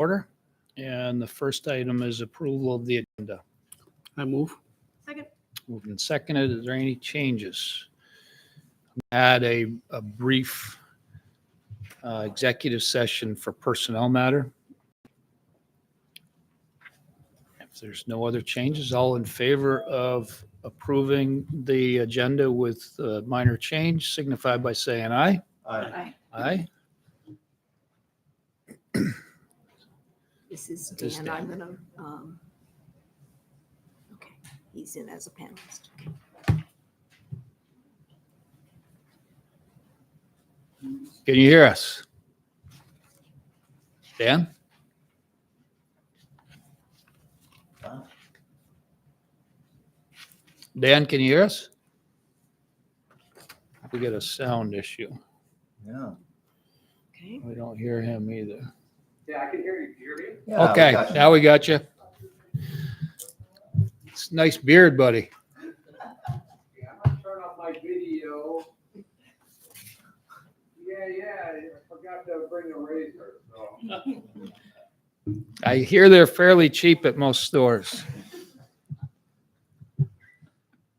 order. And the first item is approval of the agenda. I move. Second. Moved and seconded. Is there any changes? Add a brief executive session for personnel matter. If there's no other changes, all in favor of approving the agenda with minor change, signify by saying aye. Aye. Aye. This is This is Dan. Dan. I'm gonna, okay, he's in as a panelist. Can you hear us? Dan? Dan, can you hear us? We got a sound issue. Yeah. Okay. We don't hear him either. Yeah, I can hear you. Can you hear me? Yeah, Okay, we got you. now we got you. It's a nice beard, buddy. Yeah, I'm gonna turn off my video. Yeah, I forgot to bring a razor, so. I hear they're fairly cheap at most stores.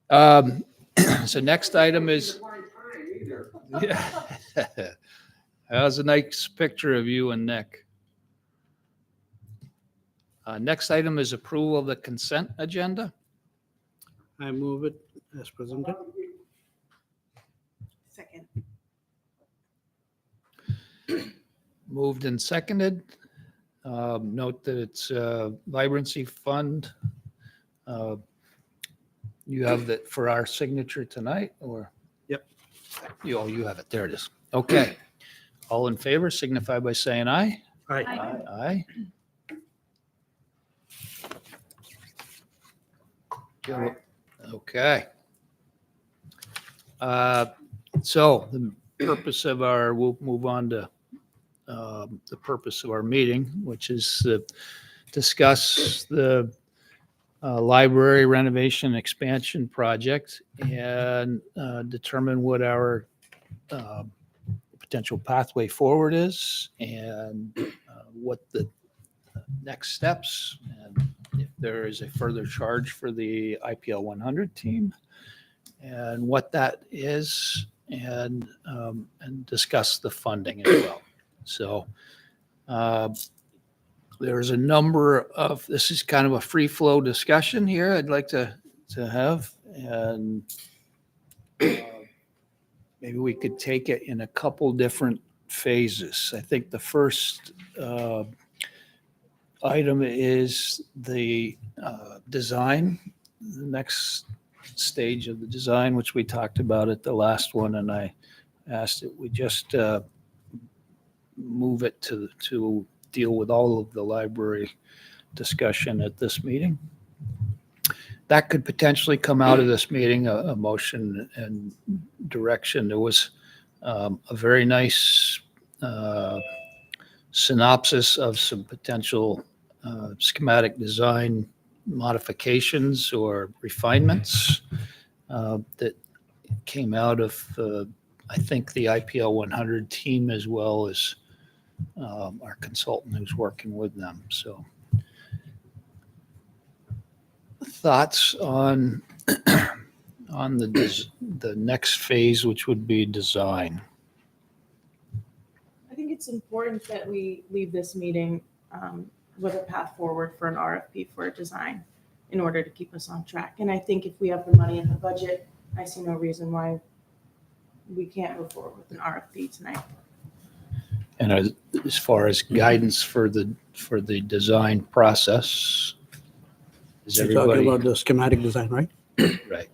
So next item is, Find time either. yeah. That was a nice picture of you and Nick. Next item is approval of the consent agenda. I move it as presented. Second. Moved and seconded. Note that it's a vibrancy fund. You have that for our signature tonight, or? Yep. You have it. There it is. Okay. All in favor signify by saying aye. Aye. Aye. Good. Okay. So the purpose of our, we'll move on to the purpose of our meeting, which is to discuss the library renovation expansion project and determine what our potential pathway forward is and what the next steps, and if there is a further charge for the IPL 100 team and what that is, and discuss the funding as well. So there's a number of, this is kind of a free flow discussion here I'd like to have, and maybe we could take it in a couple different phases. I think the first item is the design, the next stage of the design, which we talked about at the last one, and I asked that we just move it to deal with all of the library discussion at this meeting. That could potentially come out of this meeting, a motion and direction. There was a very nice synopsis of some potential schematic design modifications or refinements that came out of, I think, the IPL 100 team, as well as our consultant who's working with them. So thoughts on the next phase, which would be design. I think it's important that we leave this meeting with a path forward for an RFP for a design in order to keep us on track. And I think if we have the money in the budget, I see no reason why we can't move forward with an RFP tonight. And as far as guidance for the design process, is You're talking everybody about the schematic design, right? right?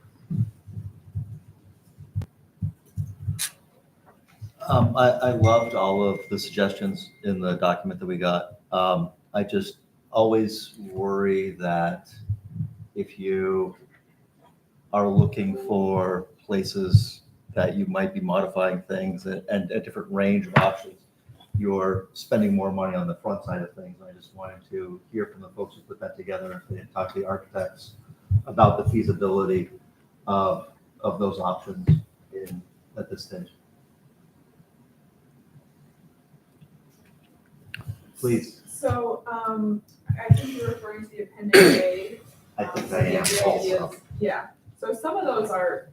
I loved all of the suggestions in the document that we got. I just always worry that if you are looking for places that you might be modifying things and a different range of options, you're spending more money on the front side of things. I just wanted to hear from the folks who put that together and talk to the architects about the feasibility of those options at this stage. Please. So, I think you're referring to the appendix A. I think So I the am idea also. is- Yeah, so some of those are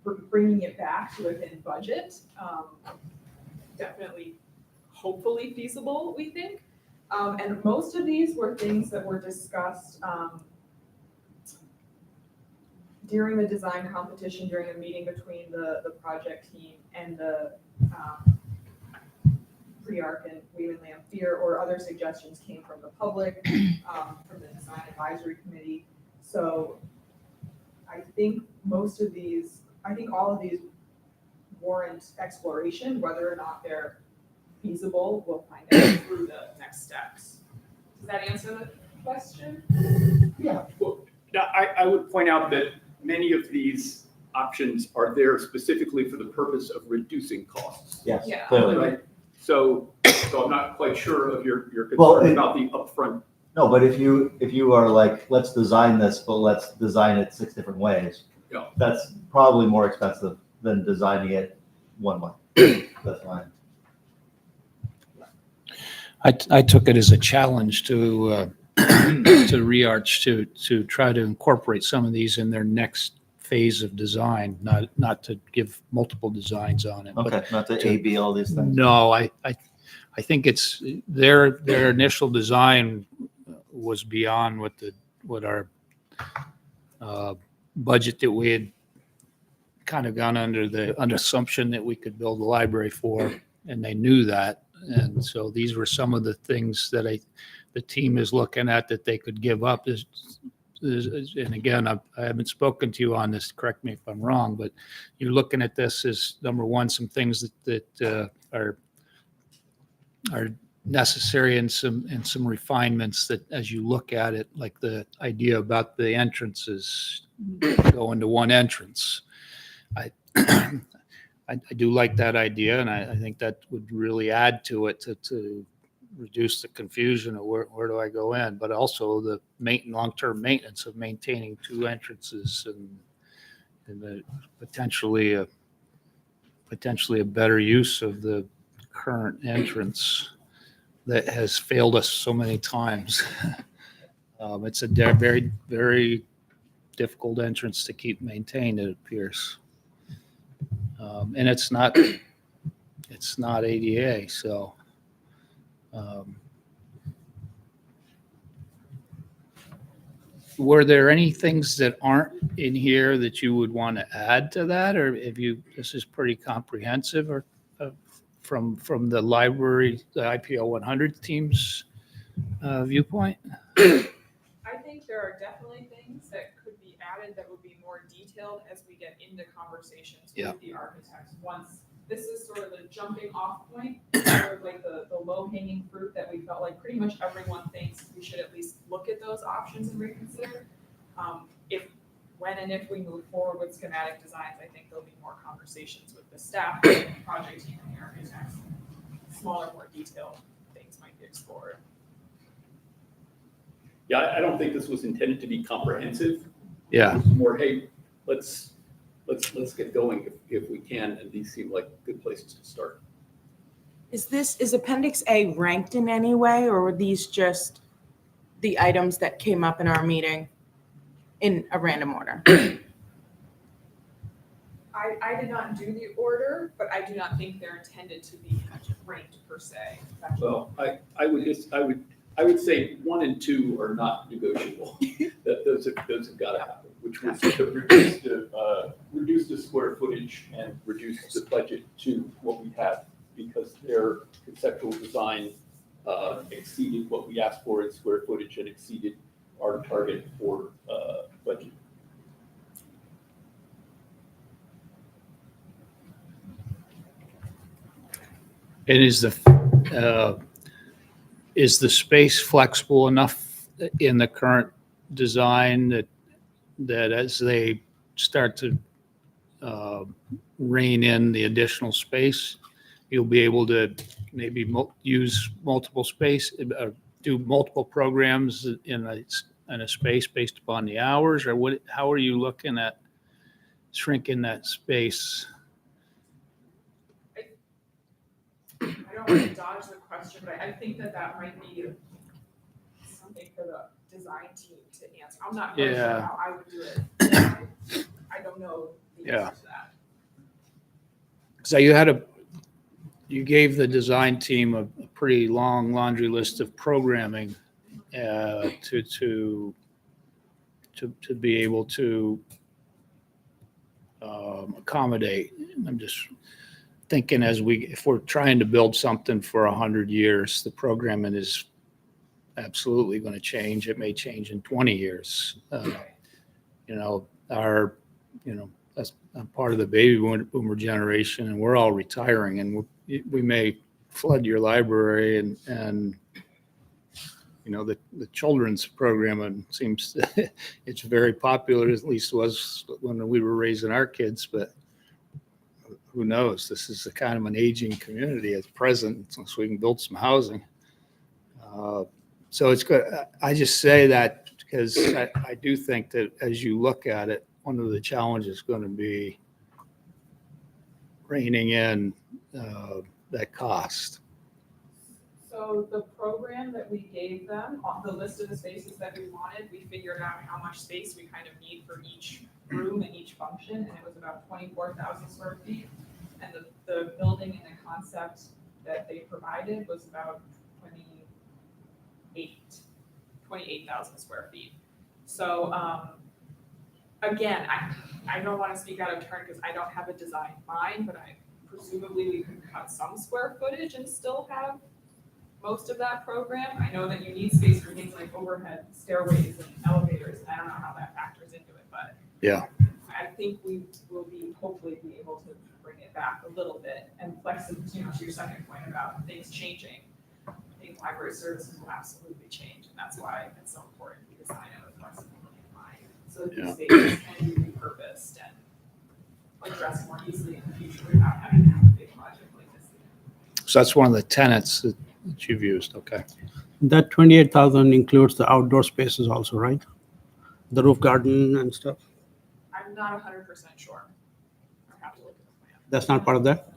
bringing it back to within budget. Definitely, hopefully feasible, we think. And most of these were things that were discussed, during the design competition, during a meeting between the project team and the, pre-arc and Wayland Lampier, or other suggestions came from the public, from the design advisory committee. So I think most of these, I think all of these warrant exploration. Whether or not they're feasible, we'll find out through the next steps. Does that answer the question? Well, now, I would point out that many of these options are there specifically for the purpose of reducing costs. Yes, Yeah. clearly. Right? So I'm not quite sure of your Well, concern it- about the upfront. No, but if you are like, let's design this, but let's design it 6 different ways. Yeah. That's probably more expensive than designing it one way. That's fine. I took it as a challenge to Rearch to try to incorporate some of these in their next phase of design, not to give multiple designs on it. but Okay, not to A/B all these things. No, I think it's their initial design was beyond what our budget that we had kind of gone under the assumption that we could build a library for, and they knew that. And so these were some of the things that the team is looking at that they could give up. And again, I haven't spoken to you on this, correct me if I'm wrong, but you're looking at this as, number one, some things that are necessary and some refinements that as you look at it, like the idea about the entrances going to one entrance. I do like that idea, and I think that would really add to it to reduce the confusion of where do I go in, but also the long-term maintenance of maintaining 2 entrances and the potentially a better use of the current entrance that has failed us so many times. It's a very, very difficult entrance to keep maintained, it appears. And it's not ADA, so. Were there any things that aren't in here that you would want to add to that, or this is pretty comprehensive, or from the library, the IPO 100 team's viewpoint? I think there are definitely things that could be added that would be more detailed as we get into conversations Yeah. with the architects. Once, this is sort of the jumping off point, sort of like the low hanging fruit that we felt like pretty much everyone thinks we should at least look at those options and reconsider. When and if we move forward with schematic designs, I think there'll be more conversations with the staff, the project team, and the architects. Smaller, more detailed things might be explored. Yeah, I don't think this was intended to be comprehensive. Yeah. It was more, hey, let's get going if we can, and these seem like good places to start. Is Appendix A ranked in any way, or were these just the items that came up in our meeting in a random order? I did not do the order, but I do not think they're intended to be ranked per se. Well, I would say 1 and 2 are not negotiable. That those have got to happen, which was to reduce the square footage and reduce the budget to what we have, because their conceptual design exceeded what we asked for in square footage and exceeded our target for budget. And is the space flexible enough in the current design that as they start to rein in the additional space, you'll be able to maybe use multiple space, do multiple programs in a space based upon the hours, or how are you looking at shrinking that space? I don't don't want to dodge the question, but I think that might be something for the design team to answer. I'm not really sure Yeah. how I would do it. I don't know the Yeah. answer to that. So you gave the design team a pretty long laundry list of programming to be able to accommodate. I'm just thinking if we're trying to build something for 100 years, the programming is absolutely going to change. It may change in 20 years. That's I'm part of the baby boomer generation, and we're all retiring, and we may flood your library, and the children's program seems it's very popular, at least was when we were raising our kids, but who knows? This is a kind of an aging community at present, so we can build some housing. So it's good. I just say that because I do think that as you look at it, one of the challenges is going to be reining in that cost. So the program that we gave them, on the list of the spaces that we wanted, we figured out how much space we kind of need for each room and each function, and it was about 24,000 square feet. And the building and the concept that they provided was about 28,000 square feet. So again, I don't want to speak out of turn because I don't have a design in mind, but presumably we could cut some square footage and still have most of that program. I know that you need space for things like overhead stairways and elevators, and I don't know how that factors into it, but Yeah. I think we will hopefully be able to bring it back a little bit and flexible, to your second point about things changing. I think library services will absolutely change, and that's why it's so important to design it with flexibility in mind, so that these spaces can be repurposed and addressed more easily in the future without having to have a big project like this. So that's one of the tenets that you've used. Okay. That 28,000 includes the outdoor spaces also, right? The roof garden and stuff. I'm not 100% sure. I have to look at the plan. That's not part of that?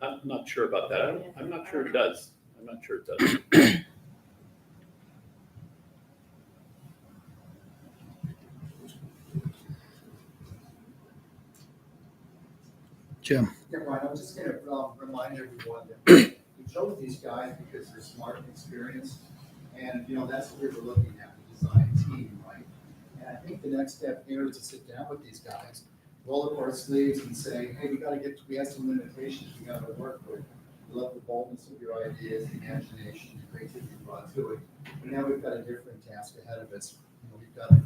I'm not sure about that. I'm not sure it does. I'm not sure it does. Jim. Yeah, Brian, I'm just gonna remind everyone that we chose these guys because they're smart and experienced. And, that's what we were looking at, the design team, right? And I think the next step here is to sit down with these guys, roll up our sleeves and say, hey, we have some limitations we gotta work with. We love the boldness of your ideas, the imagination, the creativity you brought to it. But now we've got a different task ahead of us. We've got to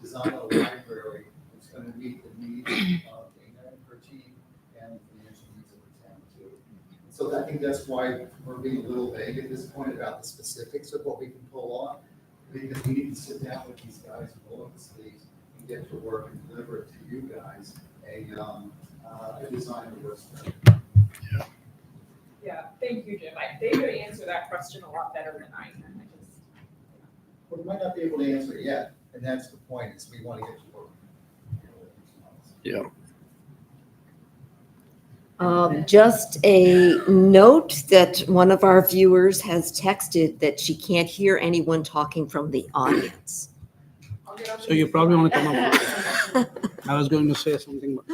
design a library that's gonna meet the needs of the team and the financial needs of the town too. So I think that's why we're being a little vague at this point about the specifics of what we can pull off. Because we need to sit down with these guys and roll up the sleeves and get to work and deliver it to you guys, a design that works better. Yeah, thank you, Jim. They could answer that question a lot better than I can. Well, we might not be able to answer it yet, and that's the point, is we want to get to work. Yeah. Just a note that one of our viewers has texted that she can't hear anyone talking from the audience. So you probably want to come up with I was going to say something, but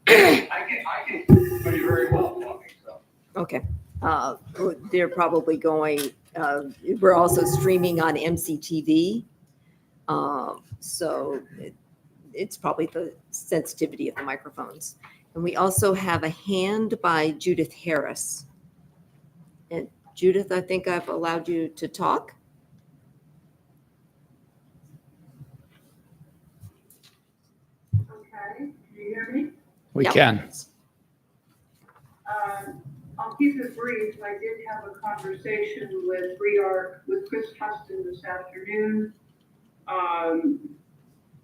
I can do very well talking, so. Okay. They're probably going, we're also streaming on MCTV. So it's probably the sensitivity of the microphones. And we also have a hand by Judith Harris. And Judith, I think I've allowed you to talk. Okay, do you hear me? We Yep. can. I'll keep it brief. I did have a conversation with Chris Huston this afternoon.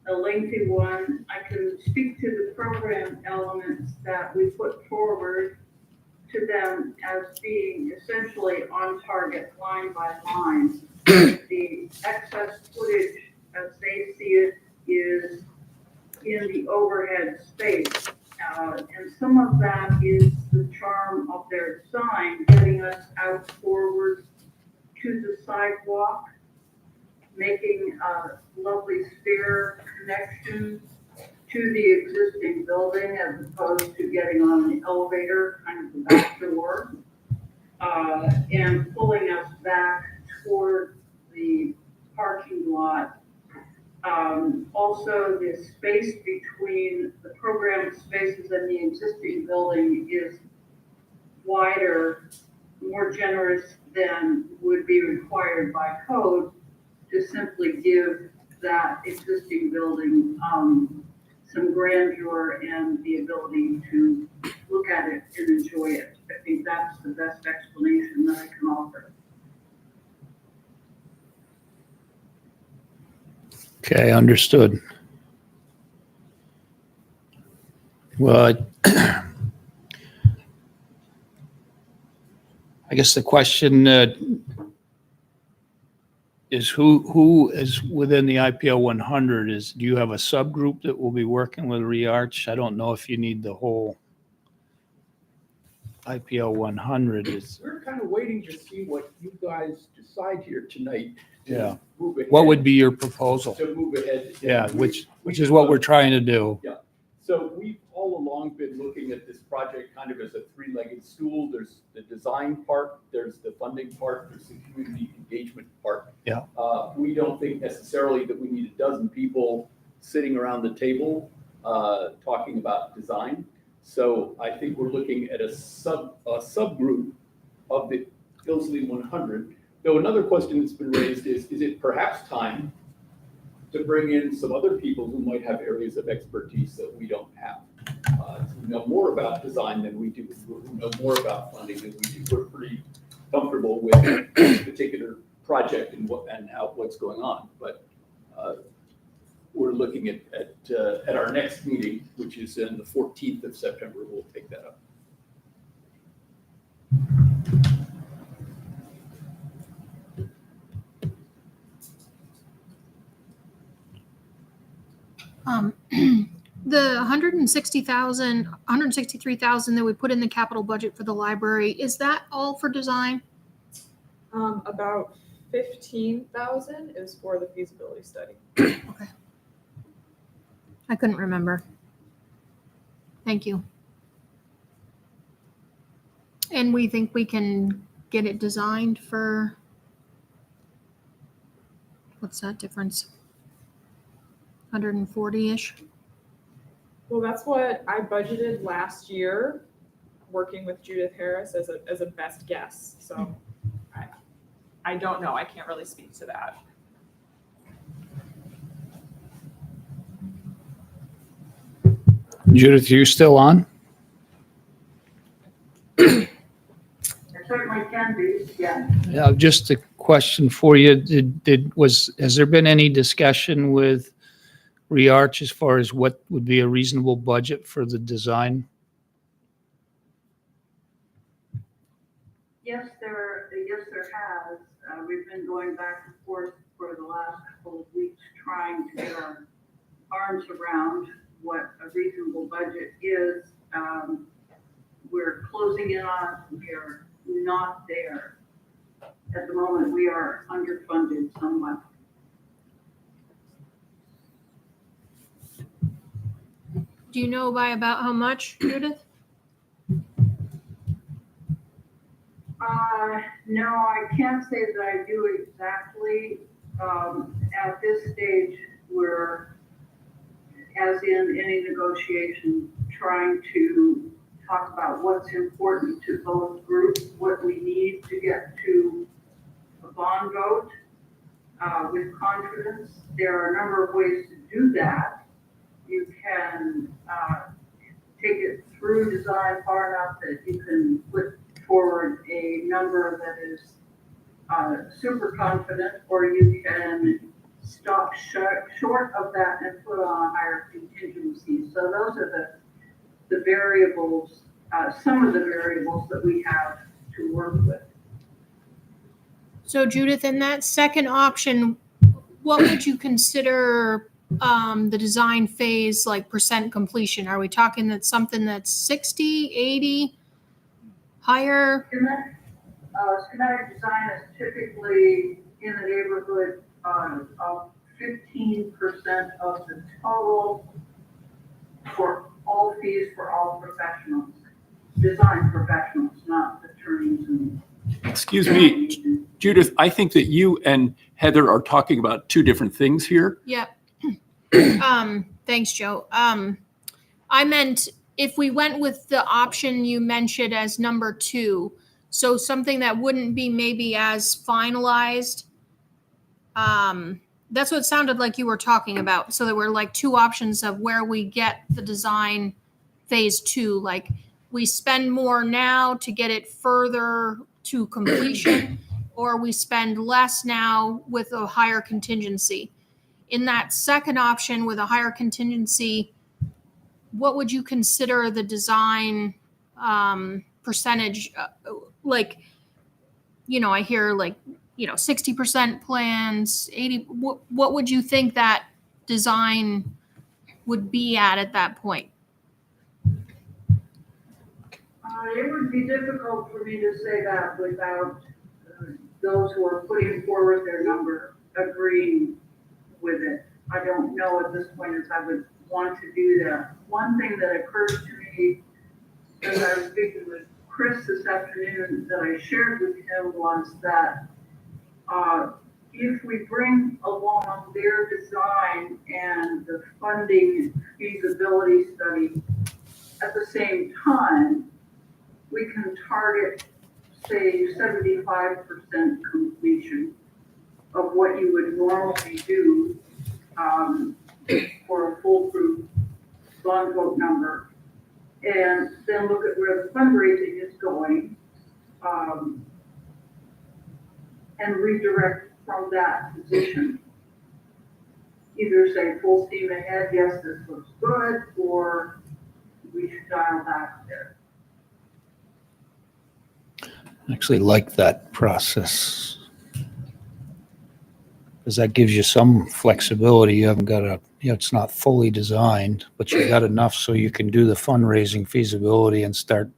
A lengthy one. I can speak to the program elements that we put forward to them as being essentially on target, line by line. The excess footage, as they see it, is in the overhead space. And some of that is the charm of their design, getting us out forward to the sidewalk, making a lovely stair connection to the existing building as opposed to getting on the elevator, kind of the back door, and pulling us back toward the parking lot. Also, the space between the program spaces and the existing building is wider, more generous than would be required by code to simply give that existing building some grandeur and the ability to look at it and enjoy it. I think that's the best explanation that I can offer. Okay, understood. Well, I guess the question is who is within the IPO 100 do you have a subgroup that will be working with ReArch? I don't know if you need the whole IPO 100. We're kind of waiting to see what you guys decide here tonight. to Yeah. move ahead. What would be your proposal? To move ahead. Yeah, which is what we're trying to do. So we've all along been looking at this project kind of as a three-legged stool. There's the design part, there's the funding part, there's the community engagement part. Yeah. We don't think necessarily that we need a dozen people sitting around the table talking about design. So I think we're looking at a subgroup of the Hillsley 100. Though another question that's been raised is it perhaps time to bring in some other people who might have areas of expertise that we don't have, who know more about design than we do, who know more about funding than we do. We're pretty comfortable with this particular project and what's going on, but we're looking at our next meeting, which is on the 14th of September. We'll take that up. The 163,000 that we put in the capital budget for the library, is that all for design? About 15,000 is for the feasibility study. Okay. I couldn't remember. Thank you. And we think we can get it designed for, what's that difference? 140-ish? Well, that's what I budgeted last year, working with Judith Harris as a best guess. So I don't know. I can't really speak to that. Judith, you still on? It certainly can be, yeah. Yeah, just a question for you. Has there been any discussion with ReArch as far as what would be a reasonable budget for the design? Yes, there has. We've been going back and forth for the last couple of weeks trying to get our arms around what a reasonable budget is. We're closing in on it. We're not there. At the moment, we are underfunded somewhat. Do you know by about how much, Judith? No, I can't say that I do exactly. At this stage, we're, as in any negotiation, trying to talk about what's important to both groups, what we need to get to a bond vote with confidence. There are a number of ways to do that. You can take it through design far enough that you can put forward a number that is super confident, or you can stop short of that and put on a higher contingency. So those are the variables, some of the variables that we have to work with. So Judith, in that second option, what would you consider the design phase, like percent completion? Are we talking that something that's 60, 80, higher? Schematic design is typically in the neighborhood of 15% of the total for all fees for all professionals, design professionals, not attorneys and. Excuse me, Judith, I think that you and Heather are talking about two different things here. Yep. Thanks, Joe. I meant if we went with the option you mentioned as number 2, so something that wouldn't be maybe as finalized. That's what it sounded like you were talking about. So there were like 2 options of where we get the design phase 2. Like we spend more now to get it further to completion, or we spend less now with a higher contingency. In that second option with a higher contingency, what would you consider the design percentage? Like, I hear like, 60% plans, 80. What would you think that design would be at that point? It would be difficult for me to say that without those who are putting forward their number agreeing with it. I don't know at this point if I would want to do that. One thing that occurred to me as I was speaking with Chris this afternoon that I shared with him was that if we bring along their design and the funding feasibility study at the same time, we can target, say, 75% completion of what you would normally do for a foolproof bond vote number, and then look at where the fundraising is going, and redirect from that position. Either say full steam ahead, yes, this looks good, or we should dial back there. I actually like that process because that gives you some flexibility. You haven't got it's not fully designed, but you got enough so you can do the fundraising feasibility and start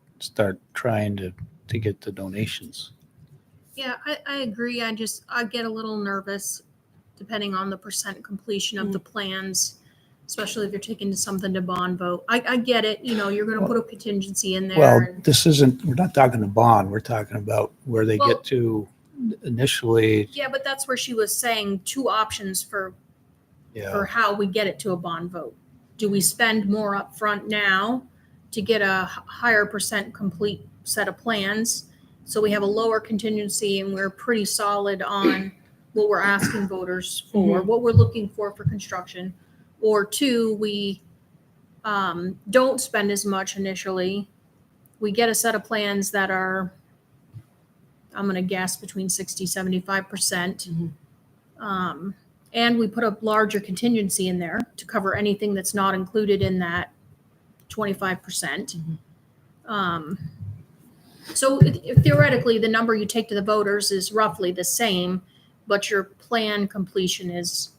trying to get the donations. Yeah, I agree. I get a little nervous depending on the percent completion of the plans, especially if you're taking something to bond vote. I get it. You're going to put a contingency in there. Well, we're not talking to bond. We're talking about where they get to initially. Yeah, but that's where she was saying 2 options for how we get it to a bond vote. Do we spend more up front now to get a higher percent complete set of plans, so we have a lower contingency and we're pretty solid on what we're asking voters for, what we're looking for construction? Or 2, we don't spend as much initially. We get a set of plans that are, I'm going to guess, between 60, 75%. And we put a larger contingency in there to cover anything that's not included in that 25%. So theoretically, the number you take to the voters is roughly the same, but your plan completion is,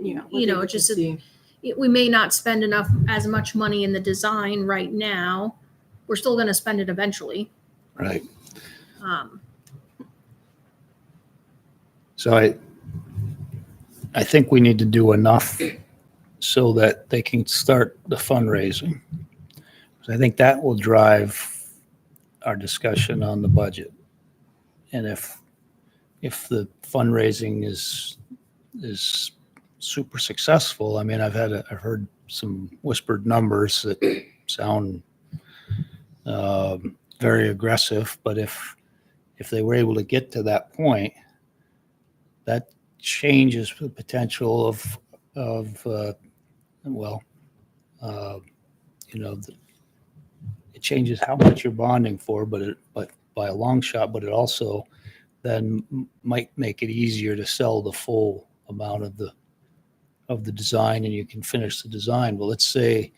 we may not spend as much money in the design right now. We're still going to spend it eventually. Right. So I think we need to do enough so that they can start the fundraising. So I think that will drive our discussion on the budget. And if the fundraising is super successful, I mean, I've heard some whispered numbers that sound very aggressive, but if they were able to get to that point, that changes the potential it changes how much you're bonding for, but by a long shot, but it also then might make it easier to sell the full amount of the design, and you can finish the design. But let's say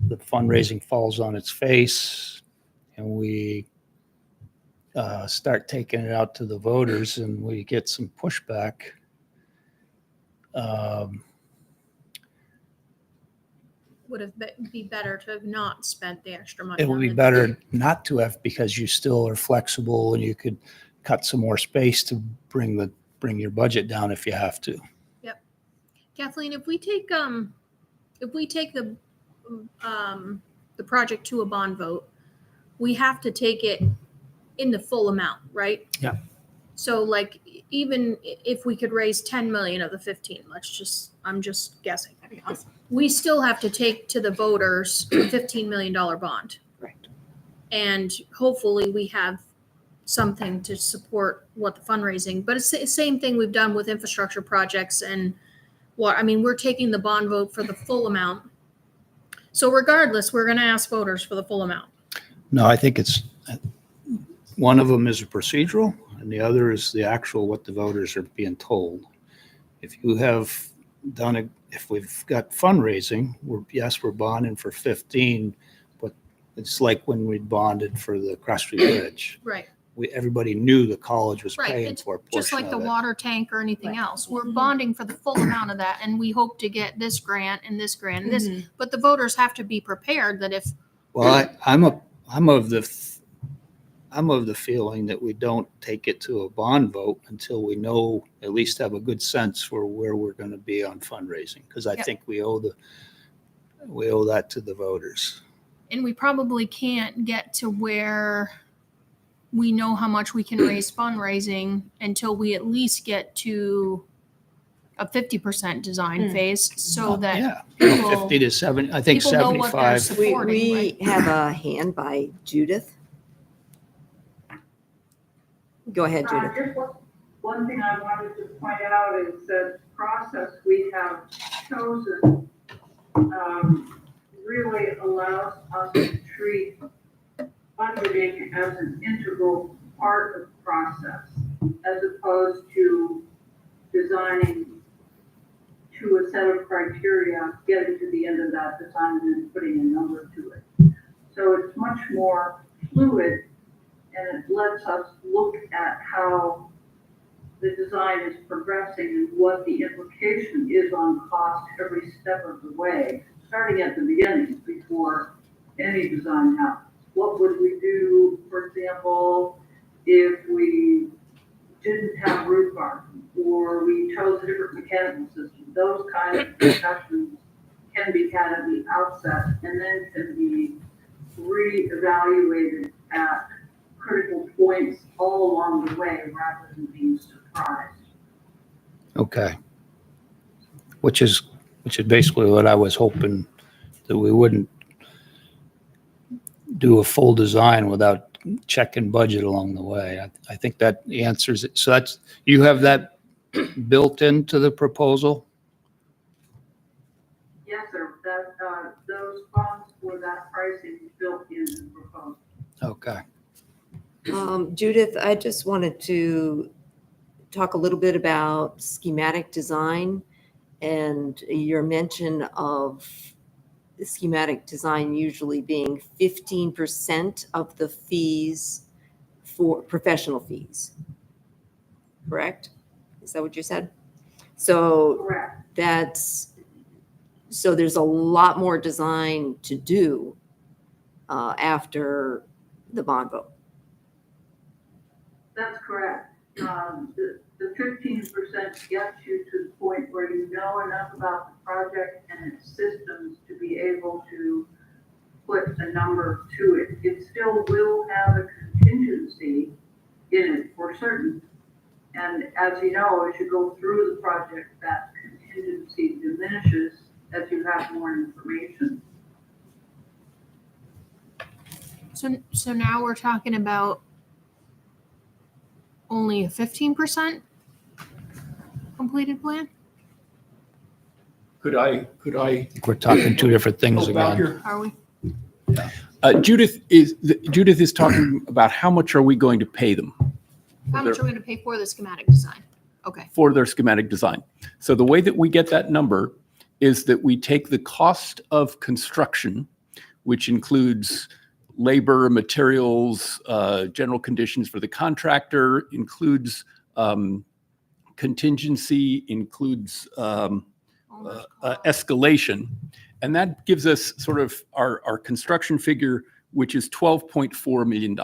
the fundraising falls on its face and we start taking it out to the voters and we get some pushback. would have be better to have not spent the extra money. It would on be the- better not to have, because you still are flexible and you could cut some more space to bring your budget down if you have to. Kathleen, if we take the project to a bond vote, we have to take it in the full amount, right? Yeah. So like, even if we could raise 10 million of the 15, I'm just guessing. That'd be awesome. We still have to take to the voters a $15 million bond. Correct. And hopefully we have something to support what the fundraising, but it's the same thing we've done with infrastructure projects and we're taking the bond vote for the full amount. So regardless, we're going to ask voters for the full amount. No, I think it's, one of them is a procedural and the other is the actual, what the voters are being told. If you have done it, if we've got fundraising, we're bonding for 15, but it's like when we bonded for the Cross Street Bridge. Right. Everybody knew the college was Right. paying It's for a just portion like the of it. water tank or anything Right. else. We're bonding for the full amount of that and we hope to get this grant and this grant and this, Mhm. but the voters have to be prepared that if, Well, I'm of the feeling that we don't take it to a bond vote until we know, at least have a good sense for where we're going to be on fundraising. Because I Yep. think we owe that to the voters. and we probably can't get to where we know how much we can raise fundraising until we at least get to a 50% design phase so that Yeah, people, 50 to 70, I think people know what they're 75. We, supporting, we right? have a hand by Judith. Go ahead, Judith. Just one thing I wanted to point out is that process we have chosen really allows us to treat budgeting as an integral part of the process, as opposed to designing to a set of criteria, getting to the end of that design and then putting a number to it. So it's much more fluid and it lets us look at how the design is progressing and what the implication is on cost every step of the way, starting at the beginning before any design happens. What would we do, for example, if we didn't have roof garden or we chose a different mechanical system? Those kinds of discussions can be had at the outset and then can be reevaluated at critical points all along the way rather than being surprised. Okay. Which is basically what I was hoping, that we wouldn't do a full design without checking budget along the way. I think that answers it. So you have that built into the proposal? Yes, sir, that, those funds for that pricing is built into the proposal. Okay. Judith, I just wanted to talk a little bit about schematic design and your mention of the schematic design usually being 15% of the fees for professional fees. Correct? Is that what you said? So Correct. so there's a lot more design to do after the bond vote. That's correct. The 15% gets you to the point where you know enough about the project and its systems to be able to put a number to it. It still will have a contingency in it for certain. And as you know, as you go through the project, that contingency diminishes as you have more information. So now we're talking about only a 15% completed plan? Could I? I think we're talking two different things help out again. here? Are we? Judith is talking about how much are we going to pay them How much are we going to pay for the schematic design? Okay. for their schematic design. So the way that we get that number is that we take the cost of construction, which includes labor, materials, general conditions for the contractor, includes contingency, includes Owner's escalation. And that gives us sort of our construction figure, which is $12.4 million.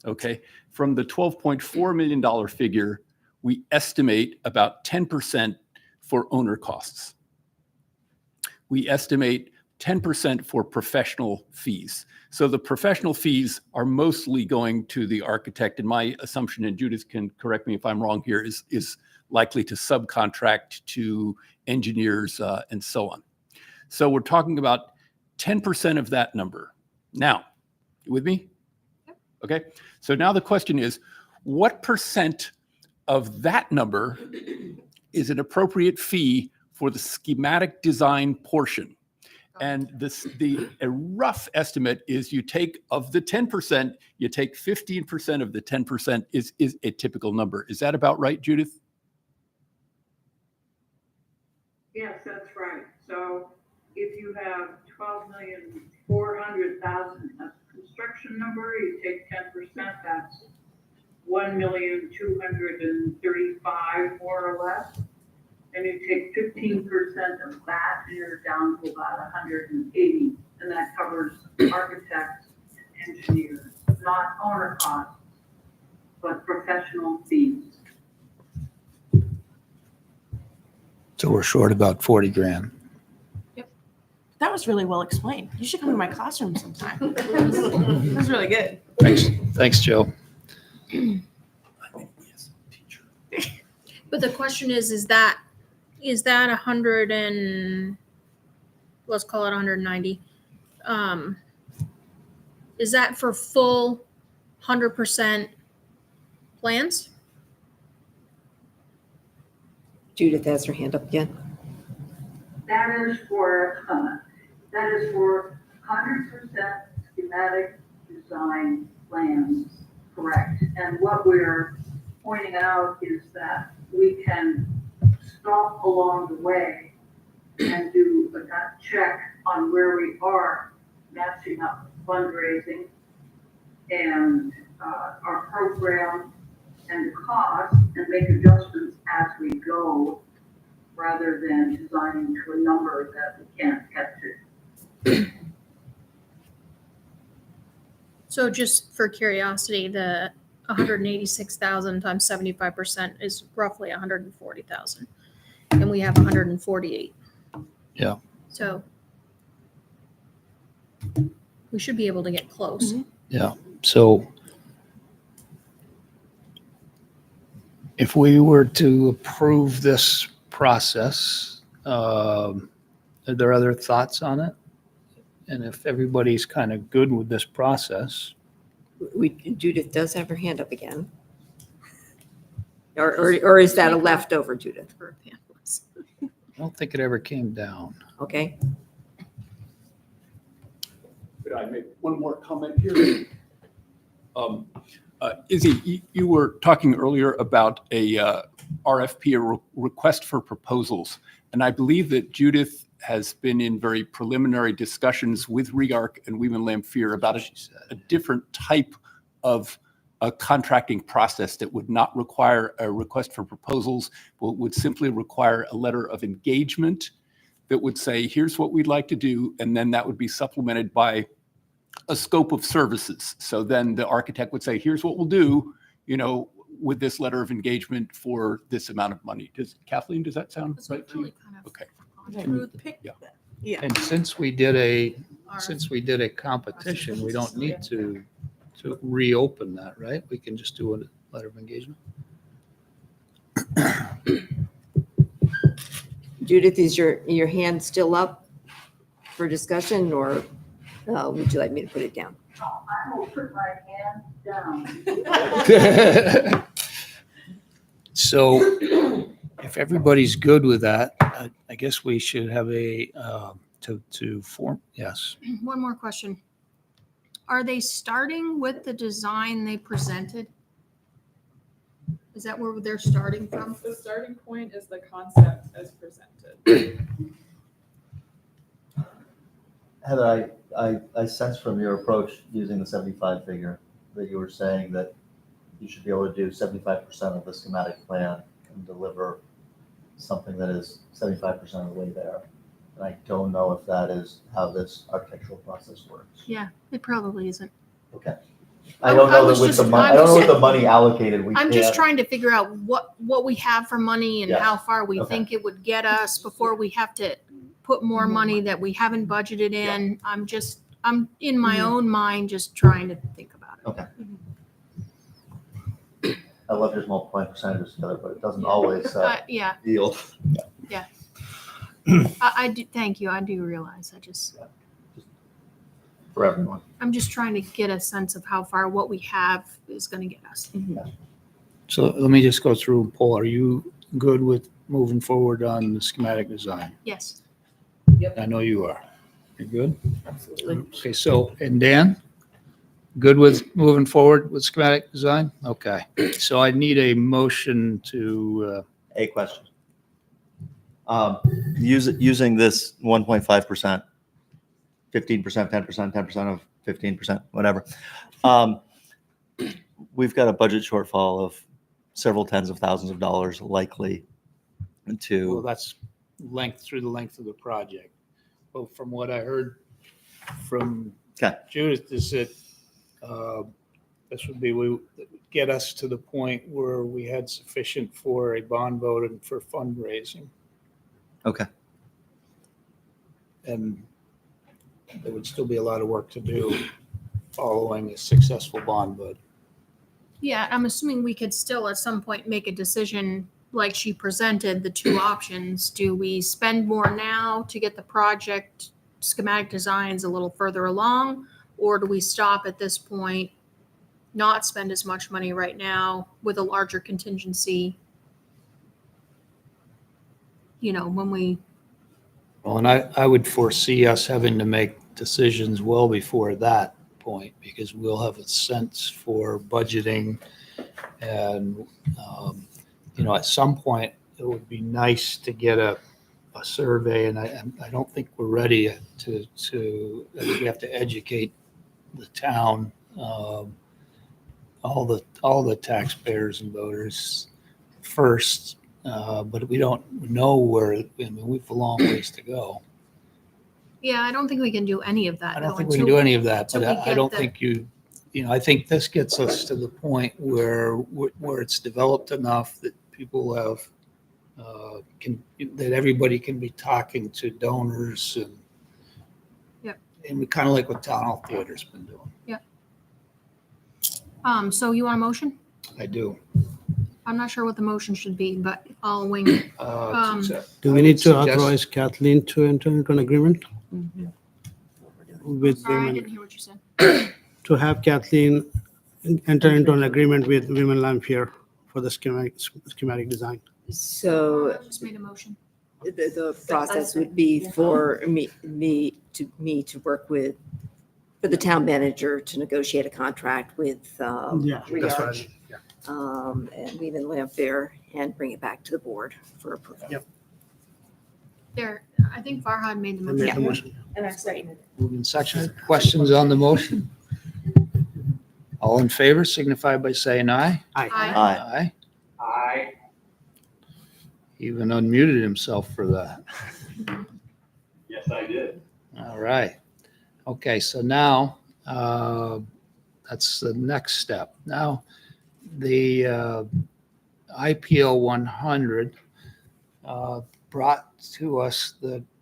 Okay. From the $12.4 million figure, we estimate about 10% for owner costs. We estimate 10% for professional fees. So the professional fees are mostly going to the architect, and my assumption, and Judith can correct me if I'm wrong here, is likely to subcontract to engineers and so on. So we're talking about 10% of that number. Now, you with me? Okay. So now the question is, what percent of that number is an appropriate fee for the schematic design portion? And a rough estimate is you take of the 10%, you take 15% of the 10% is a typical number. Is that about right, Judith? Yes, that's right. So if you have 12,400,000 as a construction number, you take 10%, that's 1,235,000 more or less. And you take 15% of that, and you're down to about 180, and that covers architects and engineers, not owner costs, but professional fees. So we're short about 40 grand. That was really well explained. You should come to my classroom sometime. It was really good. Thanks, Joe. But the question is that 100 and, let's call it 190. Is that for full 100% plans? Judith has her hand up again. That is for 100% schematic design plans, correct? And what we're pointing out is that we can stop along the way and do a check on where we are matching up fundraising and our program and the cost, and make adjustments as we go, rather than designing to a number that we can't get to. So just for curiosity, the 186,000 times 75% is roughly 140,000, and we have 148. Yeah. So we should be able to get close. Yeah. So if we were to approve this process, are there other thoughts on it? And if everybody's kind of good with this process, Judith does have her hand up again. Or is that a leftover, Judith? For panelists. I don't think it ever came down. Okay. Could I make one more comment here? Izzy, you were talking earlier about a RFP, a request for proposals. And I believe that Judith has been in very preliminary discussions with REARC and Weeman Lamphere about a different type of a contracting process that would not require a request for proposals, but would simply require a letter of engagement that would say, here's what we'd like to do. And then that would be supplemented by a scope of services. So then the architect would say, here's what we'll do, with this letter of engagement for this amount of money. Kathleen, does that sound right to you? Okay. Yeah. And since we did a competition, we don't need to reopen that, right? We can just do a letter of engagement. Judith, is your hand still up for discussion, or would you like me to put it down? Oh, I will put my hand down. So if everybody's good with that, I guess we should have to form, yes. One more question. Are they starting with the design they presented? Is that where they're starting from? The starting point is the concept as presented. Heather, I sense from your approach using the 75 figure that you were saying that you should be able to do 75% of the schematic plan and deliver something that is 75% of the way there. And I don't know if that is how this architectural process works. Yeah, it probably isn't. Okay. I don't know was that with the just- money, I'm I don't know just- with the money allocated, we I'm just can't. trying to figure out what we have for money and Yes. how far we Okay. think it would get us before we have to put more money that we haven't budgeted in. I'm in my own mind just trying to think about it. Okay. I love just multiplying percentages together, but it doesn't always Yeah, yield. I do, thank you. I do realize. For everyone. I'm just trying to get a sense of how far what we have is gonna get us. So let me just go through. Paul, are you good with moving forward on the schematic design? Yes. I know you are. You good? Absolutely. Okay, so, and Dan? Good with moving forward with schematic design? Okay, so I need a motion to, A question. Using this 1.5%, 15%, 10%, 10% of 15%, whatever. We've got a budget shortfall of several tens of thousands of dollars likely well, to, that's through the length of the project. Well, from what I heard from Okay. Judith is that this would get us to the point where we had sufficient for a bond vote and for fundraising. okay. And there would still be a lot of work to do following a successful bond vote. Yeah, I'm assuming we could still at some point make a decision like she presented the two options. Do we spend more now to get the project schematic designs a little further along? Or do we stop at this point, not spend as much money right now with a larger contingency? When we, Well, and I would foresee us having to make decisions well before that point because we'll have a sense for budgeting and, at some point it would be nice to get a survey and I don't think we're ready I think we have to educate the town, all the taxpayers and voters first, but we don't know we've a long ways to go. yeah, I don't think we can do any of that. I don't though, think we can until do any of that, until but we I get don't the- think I think this gets us to the point where it's developed enough that people have, that everybody can be talking to donors and. Yep. And we kind of like what Town Hall Theater's been doing. So you want a motion? I do. I'm not sure what the motion should be, but I'll wing it. Do we need to authorize Kathleen to enter into an agreement with Sorry, I women? didn't hear what you said. To have Kathleen enter into an agreement with Women Lampier for the schematic design? So I just made a motion. the process would be for me to work for the town manager to negotiate a contract with Yeah, that's right. and Lehman Lamfair and bring it back to the board for approval. Yep. I think Farhad made the I made the motion. motion. And I seconded it. Moving section. Questions on the motion? All in favor signify by saying aye. Aye. Aye. Aye. I, He even unmuted himself for that. yes, I did. All right. Okay, so now that's the next step. Now, the IPO 100 brought to us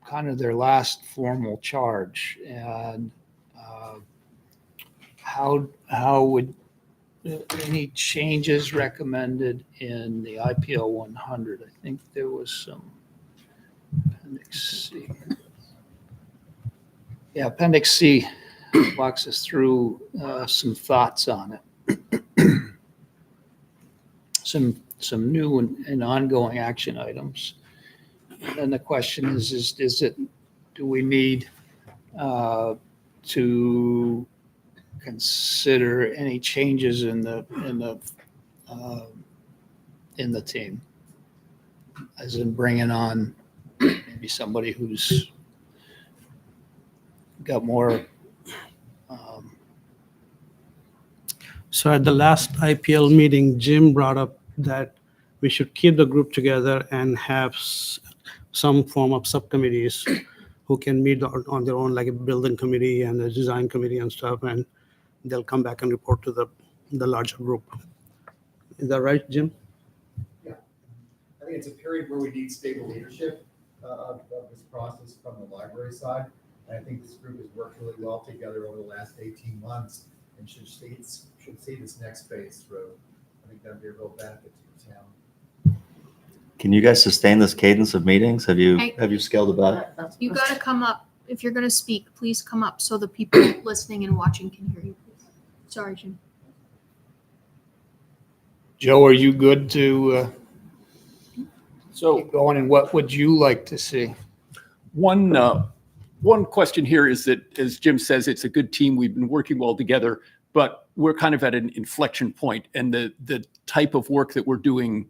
kind of their last formal charge. And how would any changes recommended in the IPO 100? I think there was some appendix C. Yeah, Appendix C walks us through some thoughts on it. Some new and ongoing action items. And the question is do we need to consider any changes in the team? As in bringing on maybe somebody who's got more. So at the last IPL meeting, Jim brought up that we should keep the group together and have some form of subcommittees who can meet on their own, like a building committee and a design committee and stuff, and they'll come back and report to the larger group. Is that right, Jim? I think it's a period where we need stable leadership of this process from the library side. And I think this group has worked really well together over the last 18 months and should see this next phase through. I think that'd be a real benefit to the town. Can you guys sustain this cadence of meetings? Have you scaled it back? You gotta come up. If you're gonna speak, please come up so the people listening and watching can hear you. Sorry, Jim. Joe, are you good to So keep going, and what would you like to see? one question here is that, as Jim says, it's a good team. We've been working well together, but we're kind of at an inflection point, and the type of work that we're doing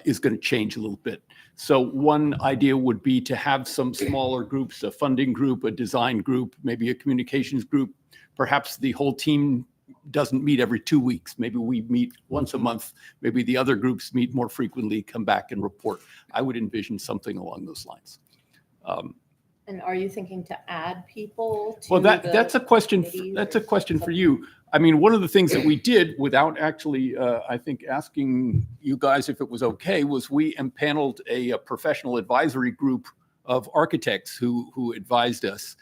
is going to change a little bit. So one idea would be to have some smaller groups, a funding group, a design group, maybe a communications group. Perhaps the whole team doesn't meet every 2 weeks. Maybe we meet once a month. Maybe the other groups meet more frequently, come back and report. I would envision something along those lines. And are you thinking to add people to Well, the that's a question. committees That's or a question for you. I mean, one of the things that we did without actually, I think, asking you guys if it was okay, was we empaneled a professional advisory group of architects who advised us.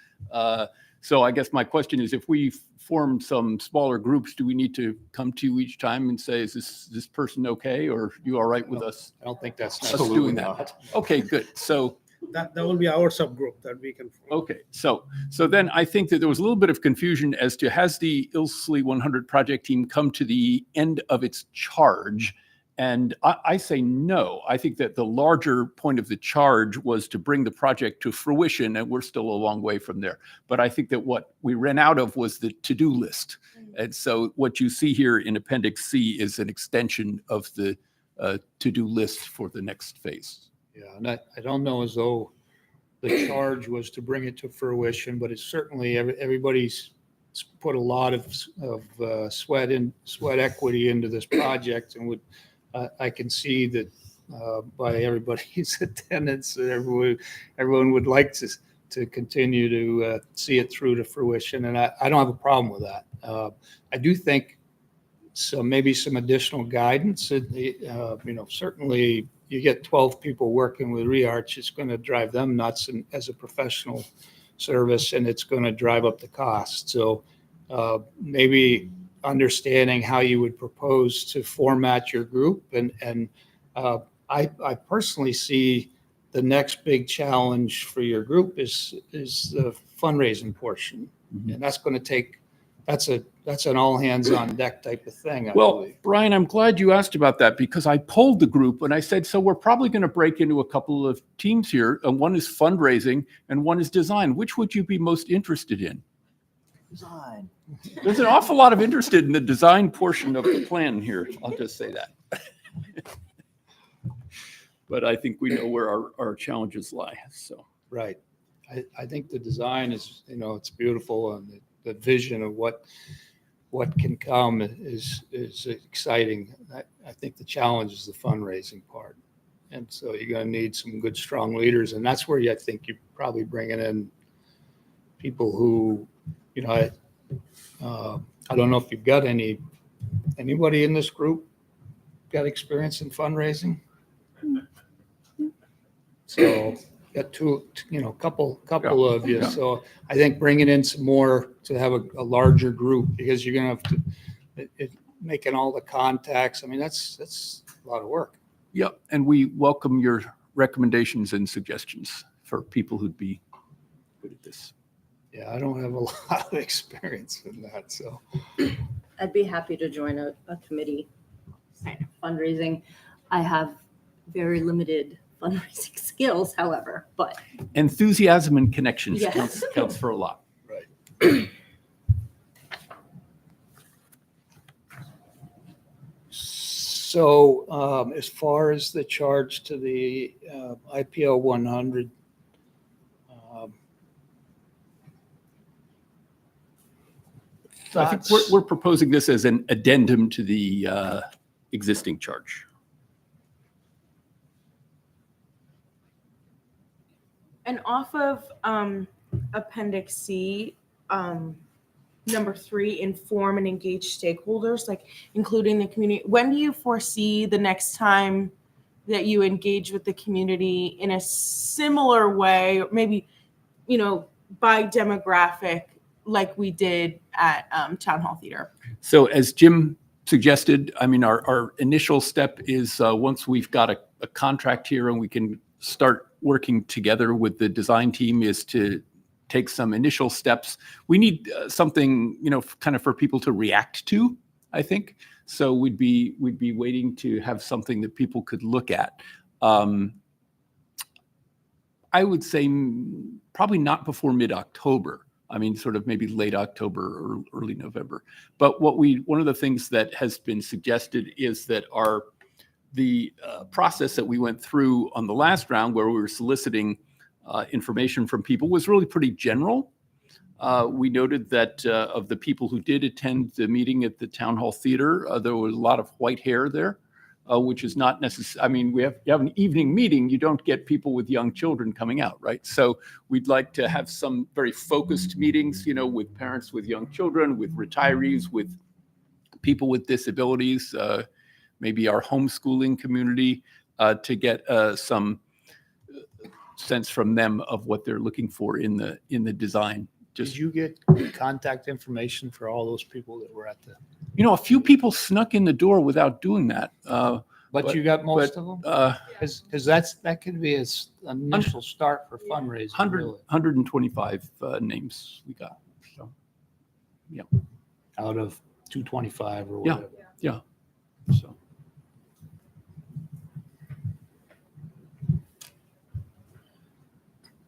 So I guess my question is, if we form some smaller groups, do we need to come to you each time and say, is this person okay, or are you all right with us I don't think that's us doing that? Okay, good. So. That will be our subgroup that we can form. Okay, so then I think that there was a little bit of confusion as to, has the Ilsley 100 project team come to the end of its charge? And I say no. I think that the larger point of the charge was to bring the project to fruition, and we're still a long way from there. But I think that what we ran out of was the to-do list. And so what you see here in Appendix C is an extension of the to-do list for the next phase. Yeah, and I don't know as though the charge was to bring it to fruition, but it's certainly everybody's put a lot of sweat equity into this project, and I can see that by everybody's attendance that everyone would like to continue to see it through to fruition, and I don't have a problem with that. I do think maybe some additional guidance. Certainly. You get 12 people working with ReArch, it's going to drive them nuts as a professional service, and it's going to drive up the cost. So maybe understanding how you would propose to format your group. And I personally see the next big challenge for your group is the fundraising portion. Mm-hmm. And that's going to take, that's an all hands on deck type of thing. I Well, believe. Brian, I'm glad you asked about that, because I polled the group and I said, so we're probably going to break into a couple of teams here. And one is fundraising and one is design. Which would you be most interested in? Design. There's an awful lot of interest in the design portion of the plan here. I'll just say that. But I think we know where our challenges lie. So. Right. I think the design is, it's beautiful, and the vision of what can come is exciting. I think the challenge is the fundraising part. And so you're going to need some good, strong leaders. And that's where I think you're probably bringing in people who, I don't know if you've got anybody in this group got experience in fundraising. So got couple of you. Yeah. So I think bringing in some more to have a larger group, because you're going to have to making all the contacts. I mean, that's a lot of work. Yeah, and we welcome your recommendations and suggestions for people who'd be good at this. Yeah, I don't have a lot of experience in that, so. I'd be happy to join a committee fundraising. I have very limited fundraising skills, however, but Enthusiasm and connections Yes. counts for a lot. Right. So as far as the charge to the IPO 100, So I think we're proposing this as an addendum to the existing charge. And off of Appendix C, number 3, inform and engage stakeholders, like including the community. When do you foresee the next time that you engage with the community in a similar way, or maybe, by demographic, like we did at Town Hall Theater? So as Jim suggested, I mean, our initial step is once we've got a contract here and we can start working together with the design team, is to take some initial steps. We need something, kind of for people to react to, I think. So we'd be waiting to have something that people could look at. I would say probably not before mid-October. I mean, sort of maybe late October or early November. But one of the things that has been suggested is that the process that we went through on the last round, where we were soliciting information from people, was really pretty general. We noted that of the people who did attend the meeting at the Town Hall Theater, there was a lot of white hair there, which is not necessary. I mean, you have an evening meeting, you don't get people with young children coming out, right? So we'd like to have some very focused meetings, with parents with young children, with retirees, with people with disabilities, maybe our homeschooling community, to get some sense from them of what they're looking for in the design. Did you get contact information for all those people that were at the? A few people snuck in the door without doing that. But you got most of them? Uh, Because that could be an initial start for fundraising, really. 125 names we got. So, Out of 225 or Yeah. whatever. yeah. So.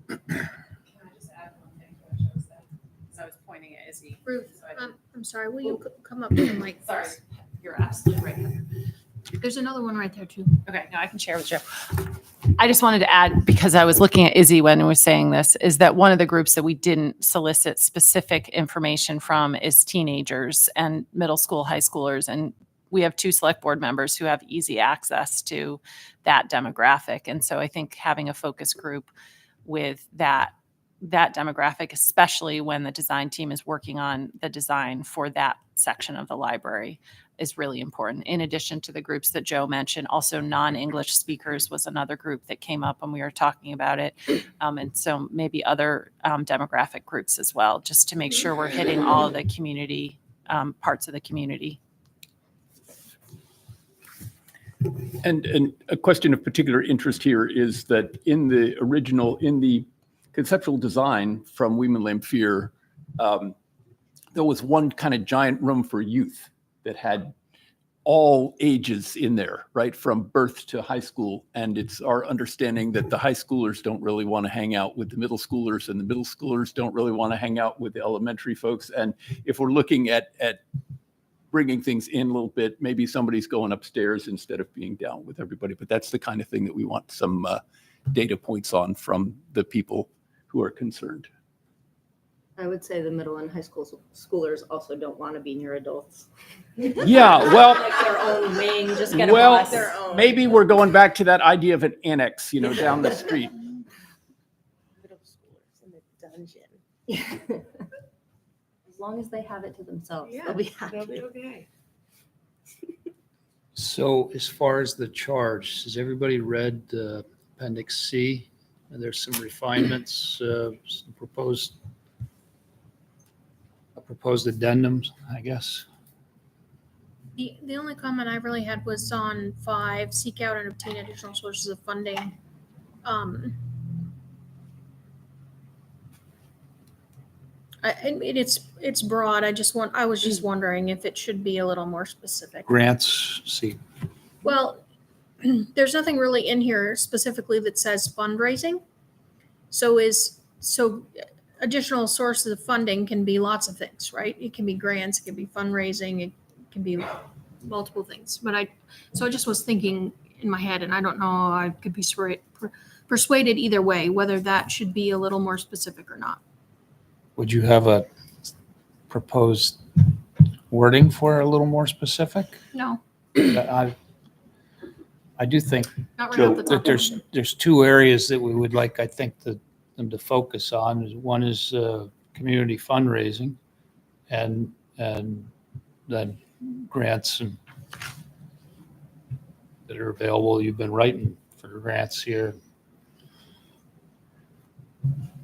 Can I just add one thing to what Joe said? Because I was pointing at Izzy. Ruth, so I didn't- I'm sorry, will you come up to the mic? Sorry, you're absolutely right, Heather. There's another one right there too. Okay, now I can share with Joe. I just wanted to add, because I was looking at Izzy when we were saying this, is that one of the groups that we didn't solicit specific information from is teenagers and middle school, high schoolers. And we have 2 select board members who have easy access to that demographic. And so I think having a focus group with that demographic, especially when the design team is working on the design for that section of the library, is really important. In addition to the groups that Joe mentioned, also non-English speakers was another group that came up when we were talking about it. And so maybe other demographic groups as well, just to make sure we're hitting all of the community, parts of the community. And a question of particular interest here is that in the conceptual design from Weeman Lamphere, there was one kind of giant room for youth that had all ages in there, right, from birth to high school. And it's our understanding that the high schoolers don't really want to hang out with the middle schoolers, and the middle schoolers don't really want to hang out with the elementary folks. And if we're looking at bringing things in a little bit, maybe somebody's going upstairs instead of being down with everybody. But that's the kind of thing that we want some data points on from the people who are concerned. I would say the middle and high schoolers also don't want to be near adults. Yeah, well, Like their own wing, just get a well, bus. Their own. maybe we're going back to that idea of an annex, down the street. Middle schoolers in the dungeon. As long as they have it to themselves, they'll be happy. They'll be okay. So as far as the charge, has everybody read Appendix C? And there's some refinements, some proposed addendums, I guess. The only comment I really had was on 5, seek out and obtain additional sources of funding. I mean, it's broad. I was just wondering if it should be a little more specific. Grants, see, Well, there's nothing really in here specifically that says fundraising. So additional sources of funding can be lots of things, right? It can be grants, it can be fundraising, it can be multiple things. But I just was thinking in my head, and I don't know, I could be persuaded either way, whether that should be a little more specific or not. would you have a proposed wording for a little more specific? No, I do think not right off the top. that there's 2 areas that we would like, I think, the them to focus on is one is community fundraising and then grants and that are available. You've been writing for grants here.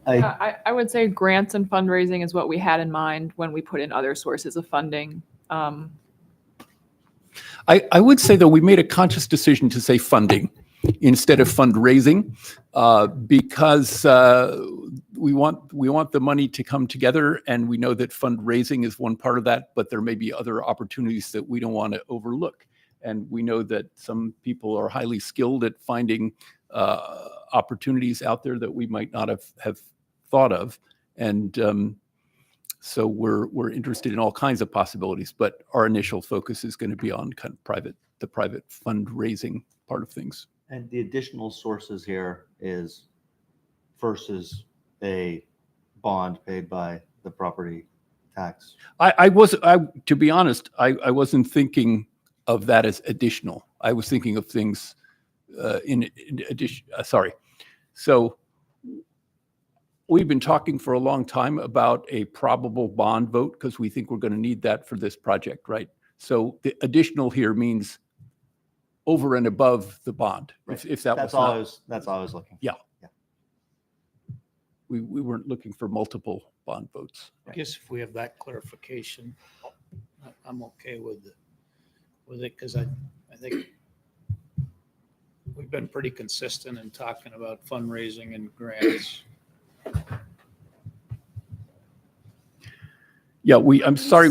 I would say grants and fundraising is what we had in mind when we put in other sources of funding. I would say, though, we made a conscious decision to say funding instead of fundraising because we want the money to come together, and we know that fundraising is one part of that, but there may be other opportunities that we don't want to overlook. And we know that some people are highly skilled at finding opportunities out there that we might not have thought of. And so we're interested in all kinds of possibilities, but our initial focus is going to be on kind of the private fundraising part of things. And the additional sources here is versus a bond paid by the property tax. To be honest, I wasn't thinking of that as additional. I was thinking of things in addition. Sorry. So we've been talking for a long time about a probable bond vote because we think we're going to need that for this project, right? So the additional here means over and above the bond. Right. If that That's was all not, that's all I was looking for. Yeah. We weren't looking for multiple bond votes. I guess if we have that clarification, I'm okay with it because I think we've been pretty consistent in talking about fundraising and grants. Yeah, I'm sorry.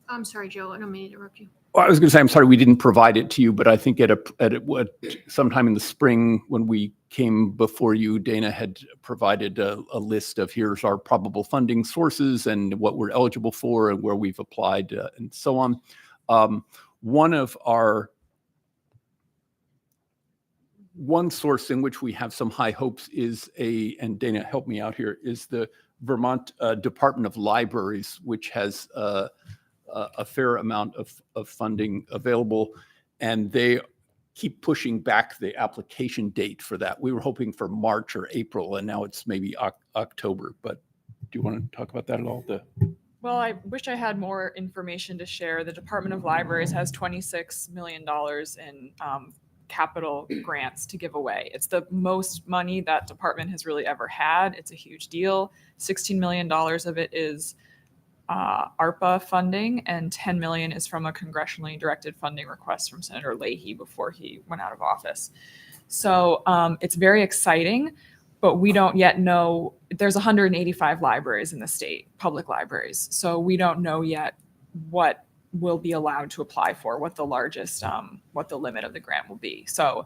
I'm sorry, Joe. I don't mean to interrupt you. I was going to say, I'm sorry we didn't provide it to you, but I think sometime in the spring when we came before you, Dana had provided a list of here's our probable funding sources and what we're eligible for and where we've applied and so on. One source in which we have some high hopes is and Dana, help me out here, is the Vermont Department of Libraries, which has a fair amount of funding available, and they keep pushing back the application date for that. We were hoping for March or April, and now it's maybe October. But do you want to talk about that at all? Well, I wish I had more information to share. The Department of Libraries has $26 million in capital grants to give away. It's the most money that department has really ever had. It's a huge deal. $16 million of it is ARPA funding, and $10 million is from a congressionally directed funding request from Senator Leahy before he went out of office. So it's very exciting, but we don't yet know. There's 185 libraries in the state, public libraries. So we don't know yet what will be allowed to apply for, what the largest, what the limit of the grant will be. So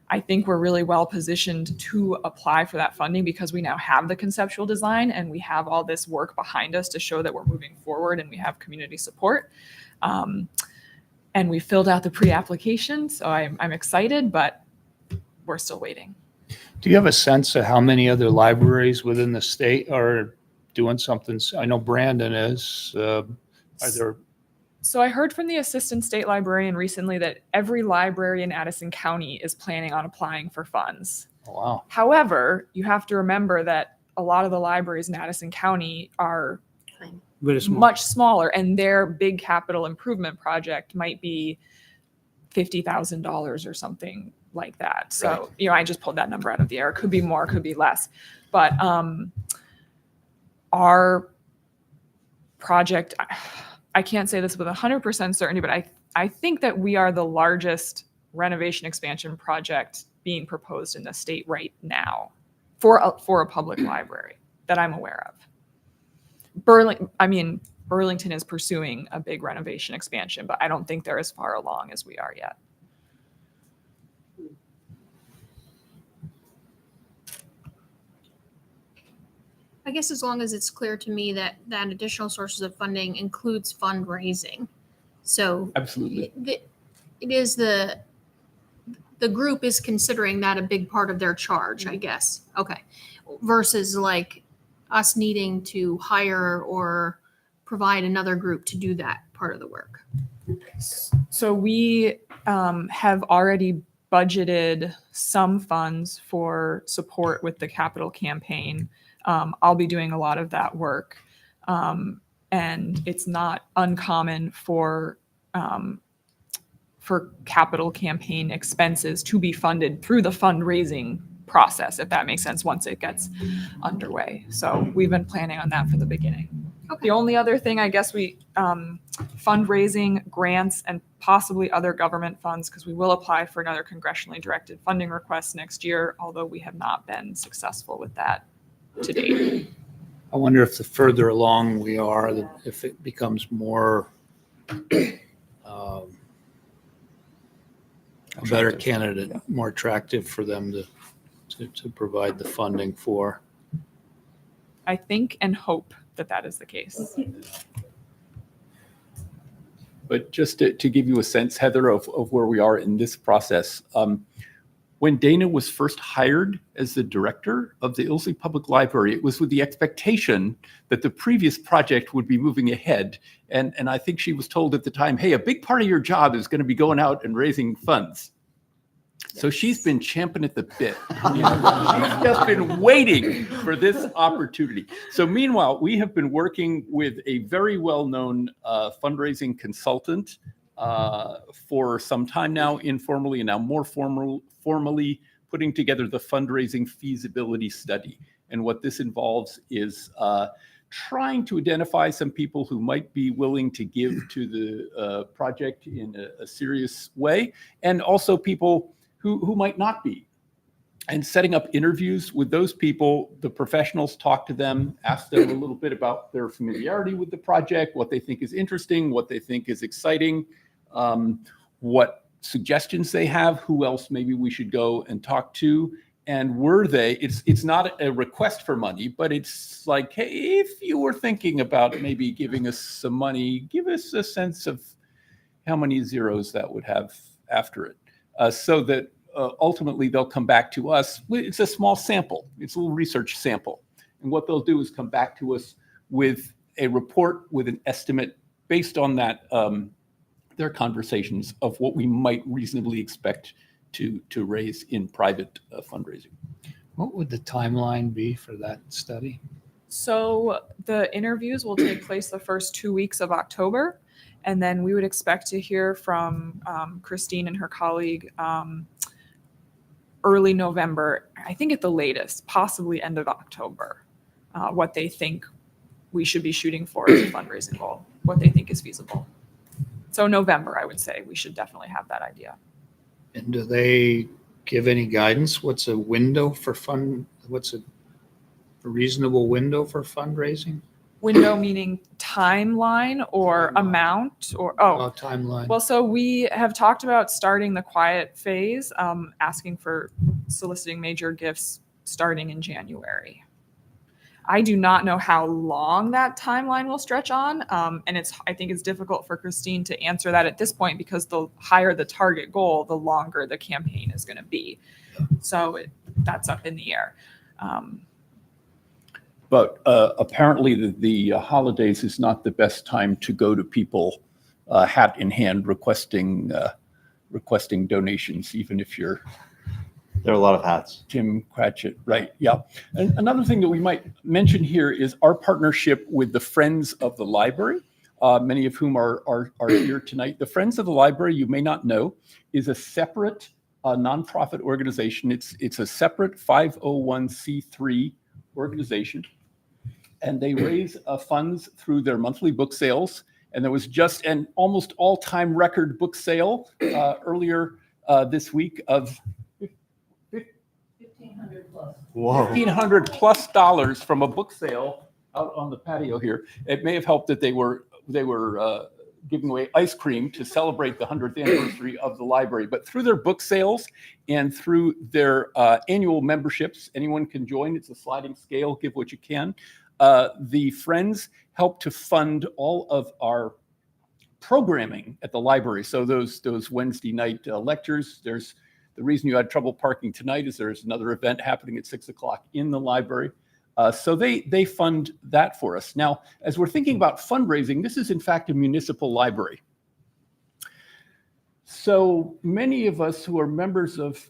I think we're really well positioned to apply for that funding because we now have the conceptual design and we have all this work behind us to show that we're moving forward and we have community support. And we filled out the pre-application, so I'm excited, but we're still waiting. Do you have a sense of how many other libraries within the state are doing something? I know Brandon is. Are there? So I heard from the assistant state librarian recently that every library in Addison County is planning on applying for funds. Oh, wow. However, you have to remember that a lot of the libraries in Addison County are very small. much smaller, and their big capital improvement project might be $50,000 or something like that. So, Right. I just pulled that number out of the air. It could be more, could be less. But our project, I can't say this with 100% certainty, but I think that we are the largest renovation expansion project being proposed in the state right now for a public library that I'm aware of. Burlington is pursuing a big renovation expansion, but I don't think they're as far along as we are yet. I guess as long as it's clear to me that additional sources of funding includes fundraising. So Absolutely. it is the group is considering that a big part of their charge, I guess. Okay. Versus like us needing to hire or provide another group to do that part of the work. So we have already budgeted some funds for support with the capital campaign. I'll be doing a lot of that work. And it's not uncommon for capital campaign expenses to be funded through the fundraising process, if that makes sense, once it gets underway. So we've been planning on that from the beginning. The only other thing, I guess, we fundraising, grants, and possibly other government funds, because we will apply for another congressionally directed funding request next year, although we have not been successful with that to date. I wonder if the further along we are, if it becomes more a better candidate, more attractive for them to provide the funding for. I think and hope that that is the case. But just to give you a sense, Heather, of where we are in this process, when Dana was first hired as the director of the Ilsley Public Library, it was with the expectation that the previous project would be moving ahead. And I think she was told at the time, hey, a big part of your job is going to be going out and raising funds. So she's been champing at the bit. She's just been waiting for this opportunity. So meanwhile, we have been working with a very well-known fundraising consultant for some time now, informally, and now more formally putting together the fundraising feasibility study. And what this involves is trying to identify some people who might be willing to give to the project in a serious way, and also people who might not be. And setting up interviews with those people, the professionals talk to them, ask them a little bit about their familiarity with the project, what they think is interesting, what they think is exciting, what suggestions they have, who else maybe we should go and talk to. And were they, it's not a request for money, but it's like, hey, if you were thinking about maybe giving us some money, give us a sense of how many zeros that would have after it. So that ultimately they'll come back to us. It's a small sample. It's a little research sample. And what they'll do is come back to us with a report with an estimate based on that, their conversations of what we might reasonably expect to raise in private fundraising. What would the timeline be for that study? So the interviews will take place the first 2 weeks of October. And then we would expect to hear from Christine and her colleague early November, I think at the latest, possibly end of October, what they think we should be shooting for as a fundraising goal, what they think is feasible. So November, I would say, we should definitely have that idea. And do they give any guidance? What's a window for what's a reasonable window for fundraising? Window meaning timeline or amount or, timeline. Well, so we have talked about starting the quiet phase, asking for soliciting major gifts starting in January. I do not know how long that timeline will stretch on. And I think it's difficult for Christine to answer that at this point because the higher the target goal, the longer the campaign is going to be. So that's up in the air. But apparently the holidays is not the best time to go to people hat in hand requesting donations, even if you're There are a lot of hats. Tim Cratchit, right? Yeah. And another thing that we might mention here is our partnership with the Friends of the Library, many of whom are here tonight. The Friends of the Library, you may not know, is a separate nonprofit organization. It's a separate 501c3 organization, and they raise funds through their monthly book sales. And there was just an almost all-time record book sale earlier this week of $1,500 plus dollars from a book sale out on the patio here. It may have helped that they were giving away ice cream to celebrate the 100th anniversary of the library. But through their book sales and through their annual memberships, anyone can join. It's a sliding scale, give what you can. The Friends help to fund all of our programming at the library. So those Wednesday night lectures, there's the reason you had trouble parking tonight is there's another event happening at 6 o'clock in the library. So they fund that for us. Now, as we're thinking about fundraising, this is in fact a municipal library. So many of us who are members of,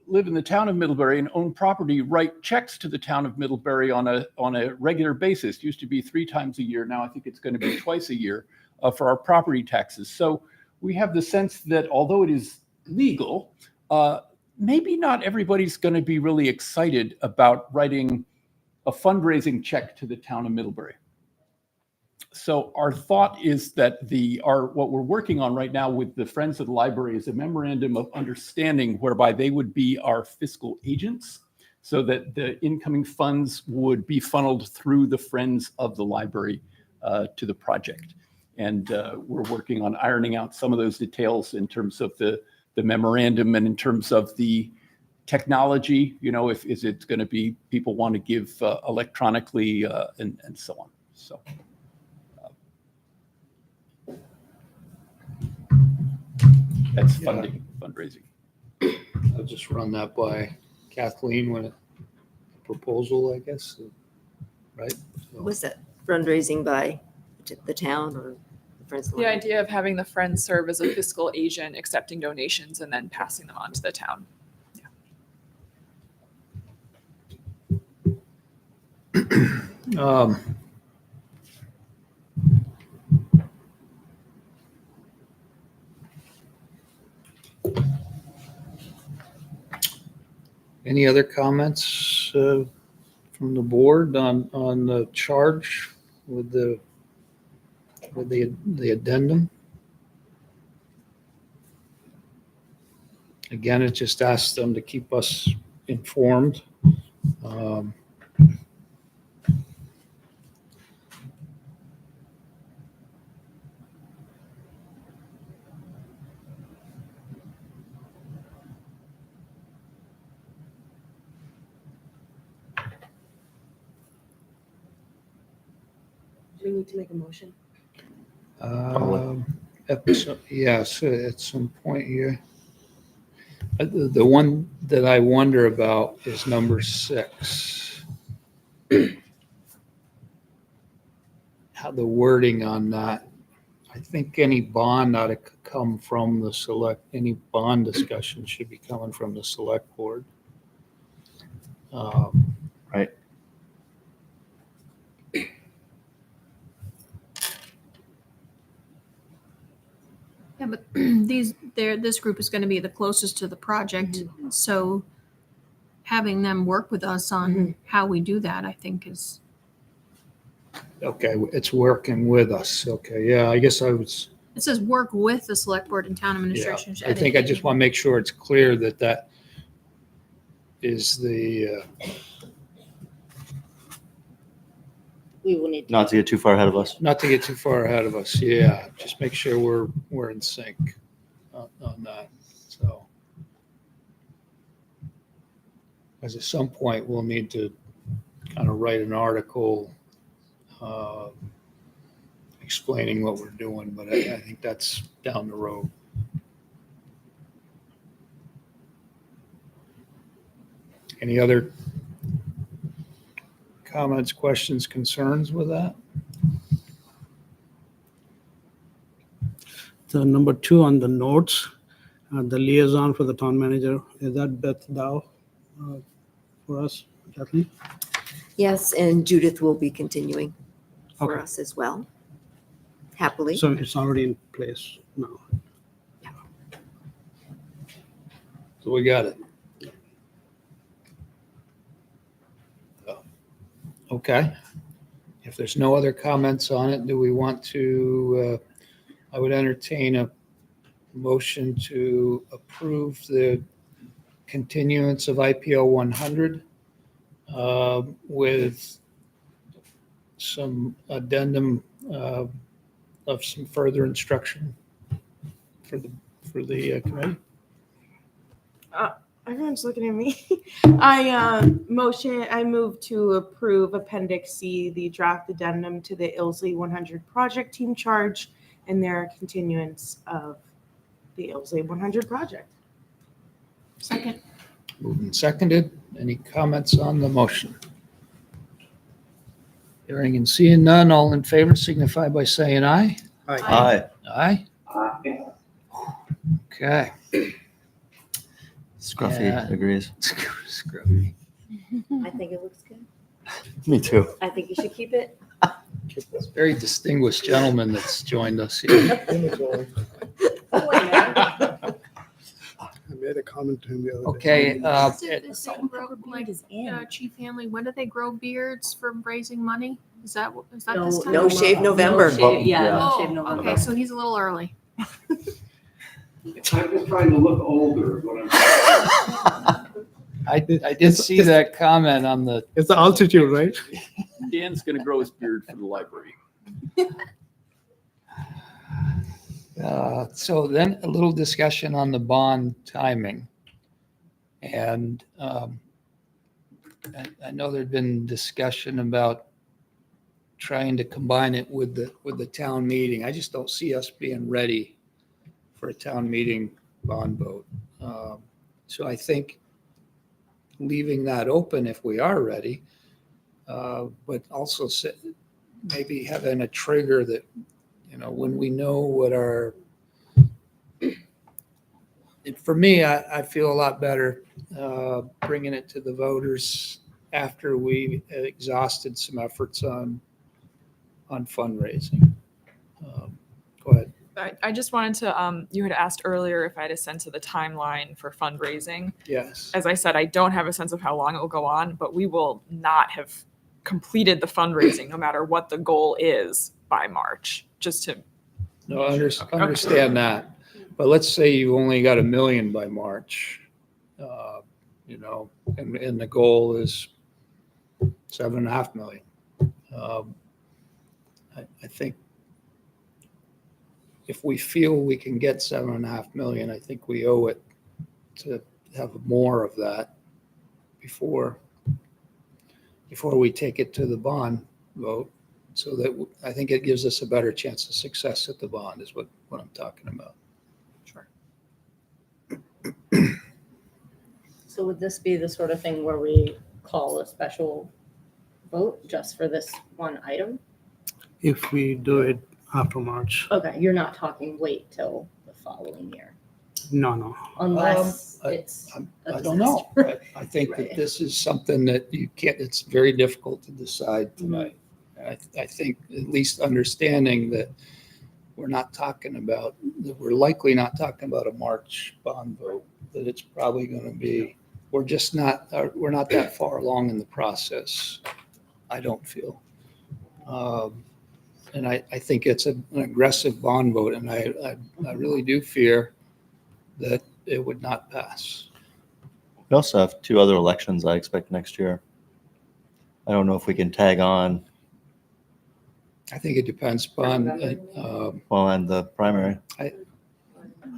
live in the town of Middlebury and own property, write checks to the town of Middlebury on a regular basis. Used to be 3 times a year. Now I think it's going to be twice a year for our property taxes. So we have the sense that although it is legal, maybe not everybody's going to be really excited about writing a fundraising check to the town of Middlebury. So our thought is that what we're working on right now with the Friends of the Library is a memorandum of understanding whereby they would be our fiscal agents, so that the incoming funds would be funneled through the Friends of the Library to the project. And we're working on ironing out some of those details in terms of the memorandum and in terms of the technology, is it going to be people want to give electronically and so on. So. That's fundraising. I'll just run that by Kathleen when proposal, I guess, right? So- Was that fundraising by the town or the Friends of the The Library? idea of having the Friends serve as a fiscal agent, accepting donations and then passing them on to the town. Any other comments from the board on the charge with the addendum? Again, it just asks them to keep us informed. Do we need to make a motion? Yes, at some point here. The one that I wonder about is number 6. How the wording on that. I think any bond ought to come from any bond discussion should be coming from the select board. Right. Yeah, but this group is going to be the closest to the project, so having them work with us on how we do that, I think is. Okay, it's working with us. Okay, yeah, I guess I was. It says work with the select board and town administration. I think I just want to make sure it's clear that is the. We will need to. Not to get too far ahead of us. Not to get too far ahead of us, yeah. Just make sure we're in sync on that, so. Because at some point, we'll need to kind of write an article explaining what we're doing, but I think that's down the road. Any other comments, questions, concerns with that? The number 2 on the notes, the liaison for the town manager, is that Beth Dow for us, Kathleen? Yes, and Judith will be continuing for Okay. us as well. Happily. So it's already in place now. So we got it. Okay. If there's no other comments on it, do we want to, I would entertain a motion to approve the continuance of IPO 100 with some addendum of some further instruction for the committee. Everyone's looking at me. I move to approve Appendix C, the draft addendum to the Ilsley 100 project team charge and their continuance of the Ilsley 100 project. Second. Moved and seconded. Any comments on the motion? Hearing and seeing none, all in favor signify by saying aye. Aye. Aye. Okay. Scruffy Yeah. agrees. Scruffy. I think it looks good. Me too. I think you should keep it. It's a very distinguished gentleman that's joined us here. I made a comment to him the other day. Okay, Chief Hanley, when do they grow beards for raising money? Is that this time? No shave November. Yeah, no Oh, shave November. okay, so he's a little early. I'm just trying to look older, is what I'm. I did see that comment on the, It's the altitude, right? Dan's gonna grow his beard for the library. so then a little discussion on the bond timing. And I know there'd been discussion about trying to combine it with the town meeting. I just don't see us being ready for a town meeting bond vote. So I think leaving that open if we are ready, but also maybe having a trigger that, when we know what our, for me, I feel a lot better bringing it to the voters after we exhausted some efforts on fundraising. Go ahead. I just wanted to, you had asked earlier if I had a sense of the timeline for fundraising. Yes. As I said, I don't have a sense of how long it will go on, but we will not have completed the fundraising, no matter what the goal is, by March, just to. No, understand that. But let's say you only got $1 million by March, and the goal is $7.5 million. I think if we feel we can get $7.5 million, I think we owe it to have more of that before we take it to the bond vote. So that I think it gives us a better chance of success at the bond is what I'm talking about. Sure. So would this be the sort of thing where we call a special vote just for this one item? If we do it after March. Okay, you're not talking wait till the following year, No. unless it's a I don't know. disaster. I think Right. that this is something that you can't, it's very difficult to decide tonight. I think at least understanding that we're likely not talking about a March bond vote, that it's probably going to be, we're not that far along in the process, I don't feel. And I think it's an aggressive bond vote, and I really do fear that it would not pass. We also have 2 other elections I expect next year. I don't know if we can tag on, I think it depends upon, and the primary.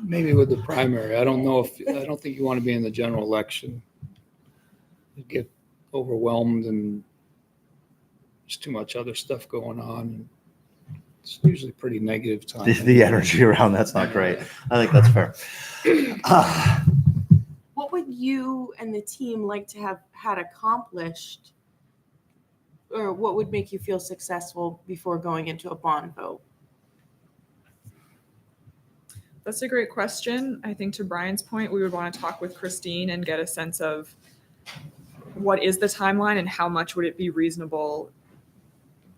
maybe with the primary. I don't think you want to be in the general election. You get overwhelmed and there's too much other stuff going on. It's usually pretty negative time. The energy around that's not great. I think that's fair. What would you and the team like to have had accomplished, or what would make you feel successful before going into a bond vote? That's a great question. I think to Brian's point, we would want to talk with Christine and get a sense of what is the timeline and how much would it be reasonable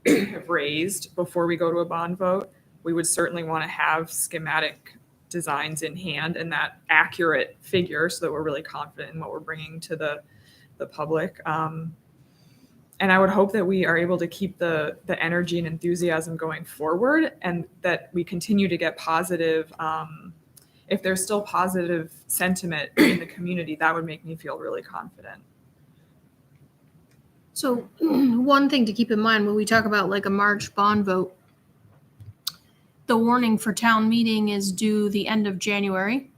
to have raised before we go to a bond vote. We would certainly want to have schematic designs in hand and that accurate figure so that we're really confident in what we're bringing to the public. And I would hope that we are able to keep the energy and enthusiasm going forward, and that we continue to get positive. If there's still positive sentiment in the community, that would make me feel really confident. So one thing to keep in mind when we talk about like a March bond vote, the warning for town meeting is due the end of January.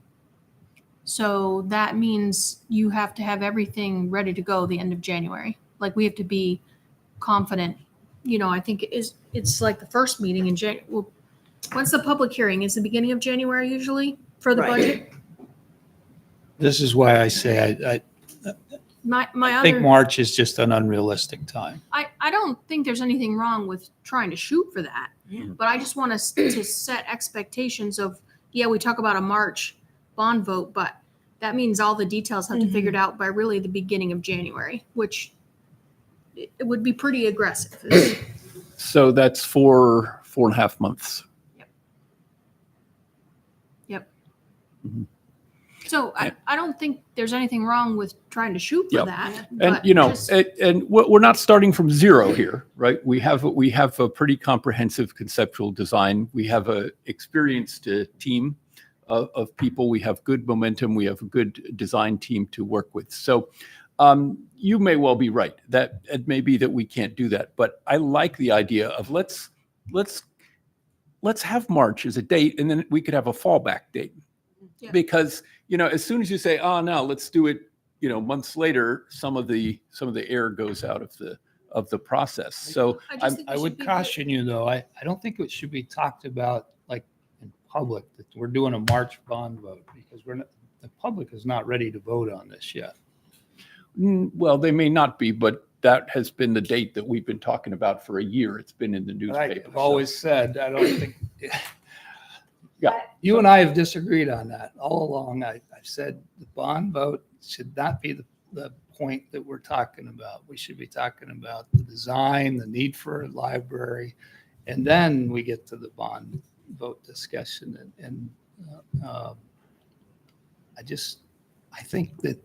So that means you have to have everything ready to go the end of January. Like we have to be confident. I think it's like the first meeting in January. Well, when's the public hearing? Is the beginning of January usually for the budget? This is why I say I think March is just an unrealistic time. I don't think there's anything wrong with trying to shoot for that. Yeah. But I just want us to set expectations of, we talk about a March bond vote, but that means all the details have to be figured out by really the beginning of January, which it would be pretty aggressive. So that's 4.5 months. So I don't think there's anything wrong with trying to shoot for Yep. that. And, but you know, just- and we're not starting from zero here, right? We have a pretty comprehensive conceptual design. We have a experienced team of people. We have good momentum. We have a good design team to work with. So you may well be right that it may be that we can't do that. But I like the idea of let's have March as a date, and then we could have a fallback date. Yeah. Because, you know, as soon as you say, oh, no, let's do it, you know, months later, some of the air goes out of the process. So I would caution you, though, I don't think it should be talked about like in public, that we're doing a March bond vote, because the public is not ready to vote on this yet. well, they may not be, but that has been the date that we've been talking about for a year. It's been in the newspaper. I've always said, I don't think, Yeah. you and I have disagreed on that all along. I've said the bond vote should not be the point that we're talking about. We should be talking about the design, the need for a library, and then we get to the bond vote discussion. And I think that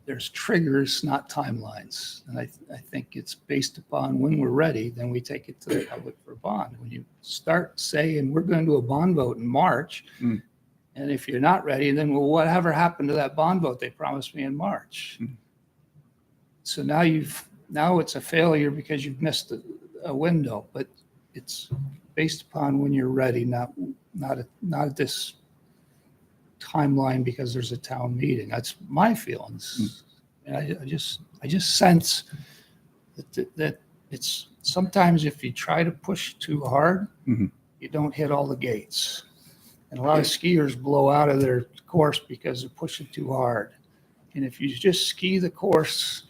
there's triggers, not timelines. And I think it's based upon when we're ready, then we take it to the public for a bond. When you start saying, we're going to do a bond vote in March, and if you're not ready, then, well, whatever happened to that bond vote they promised me in March? So now it's a failure because you've missed a window, but it's based upon when you're ready, not at this timeline because there's a town meeting. That's my feelings. And I just sense that it's sometimes if you try to push too hard, you don't hit all the gates. And a lot of skiers blow out of their course because they're pushing too hard. And if you just ski the course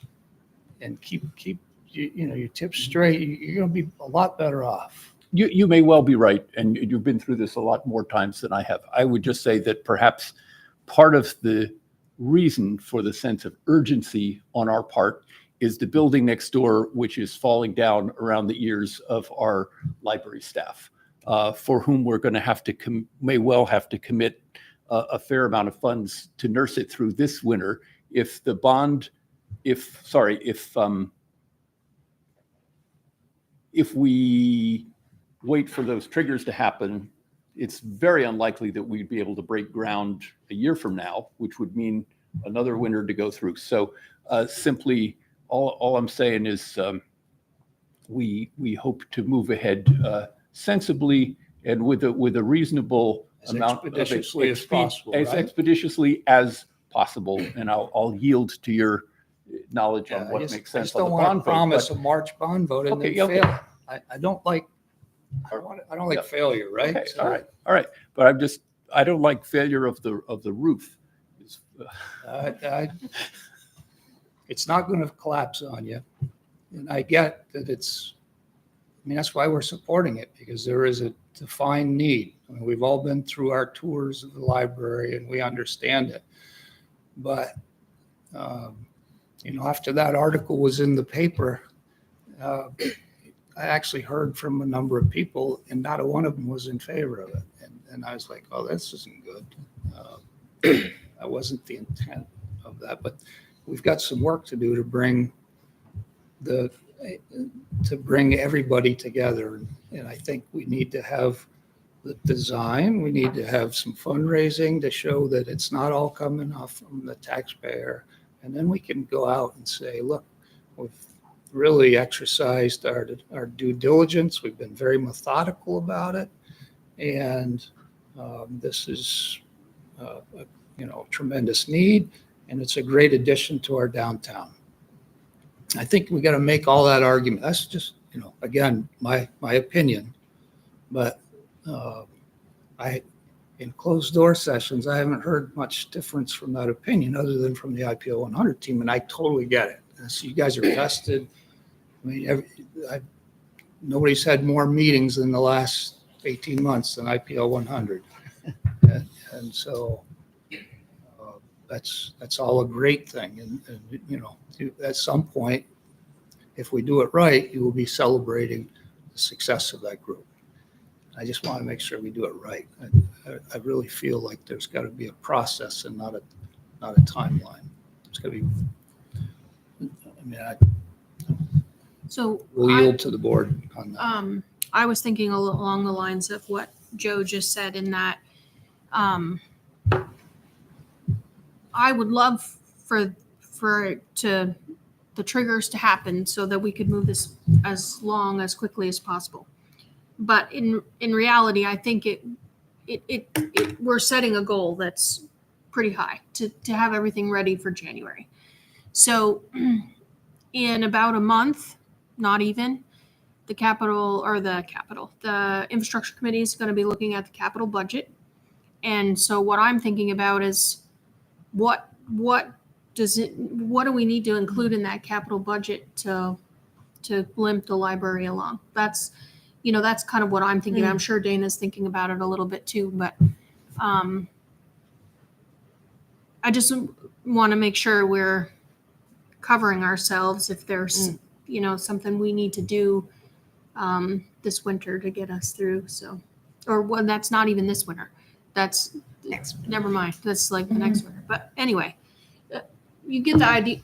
and keep your tips straight, you're going to be a lot better off. You may well be right, and you've been through this a lot more times than I have. I would just say that perhaps part of the reason for the sense of urgency on our part is the building next door, which is falling down around the ears of our library staff, for whom we're going to have to may well have to commit a fair amount of funds to nurse it through this winter. If we wait for those triggers to happen, it's very unlikely that we'd be able to break ground a year from now, which would mean another winter to go through. So simply, all I'm saying is we hope to move ahead sensibly and with a reasonable amount of expeditiously as possible, as right? expeditiously as possible. And I'll yield to your knowledge on what makes sense. I just don't want to promise a March bond vote and then Okay. fail. I don't like failure, right? Okay, So, all right. But I don't like failure of the roof. It's not going to collapse on you. And I get that that's why we're supporting it, because there is a defined need. I mean, we've all been through our tours of the library and we understand it. But, after that article was in the paper, I actually heard from a number of people, and not a one of them was in favor of it. And I was like, oh, this isn't good. That wasn't the intent of that. But we've got some work to do to bring everybody together. And I think we need to have the design. We need to have some fundraising to show that it's not all coming off from the taxpayer. And then we can go out and say, look, we've really exercised our due diligence. We've been very methodical about it. And this is a tremendous need, and it's a great addition to our downtown. I think we got to make all that argument. That's just, again, my opinion. But in closed door sessions, I haven't heard much difference from that opinion other than from the IPO 100 team, and I totally get it. So you guys are vested. I mean, nobody's had more meetings in the last 18 months than IPO 100. And so that's all a great thing. And, you know, at some point, if we do it right, you will be celebrating the success of that group. I just want to make sure we do it right. I really feel like there's got to be a process and not a timeline. It's got to be, I mean, So we'll I- yield to the board on that. I was thinking along the lines of what Joe just said in that I would love for the triggers to happen so that we could move this as quickly as possible. But in reality, I think we're setting a goal that's pretty high to have everything ready for January. So in about a month, not even, the infrastructure committee is going to be looking at the capital budget. And so what I'm thinking about is what do we need to include in that capital budget to limp the library along? That's kind of what I'm thinking. I'm sure Dana's thinking about it a little bit too, but I just want to make sure we're covering ourselves if there's something we need to do this winter to get us through. So, or well, that's not even this winter. That's next. Never mind. That's like the next winter. But anyway, you get the idea.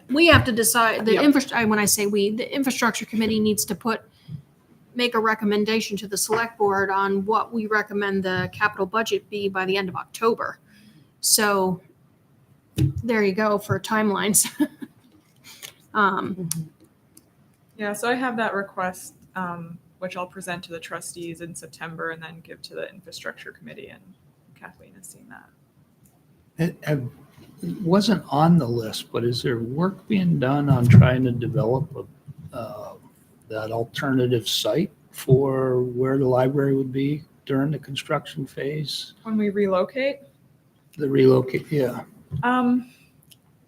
We have to decide the infrastructure. When I say we, the infrastructure committee needs to make a recommendation to the select board on what we recommend the capital budget be by the end of October. So there you go for timelines. Yeah, so I have that request, which I'll present to the trustees in September and then give to the infrastructure committee, and Kathleen has seen that. It wasn't on the list, but is there work being done on trying to develop that alternative site for where the library would be during the construction phase? When we relocate? Yeah.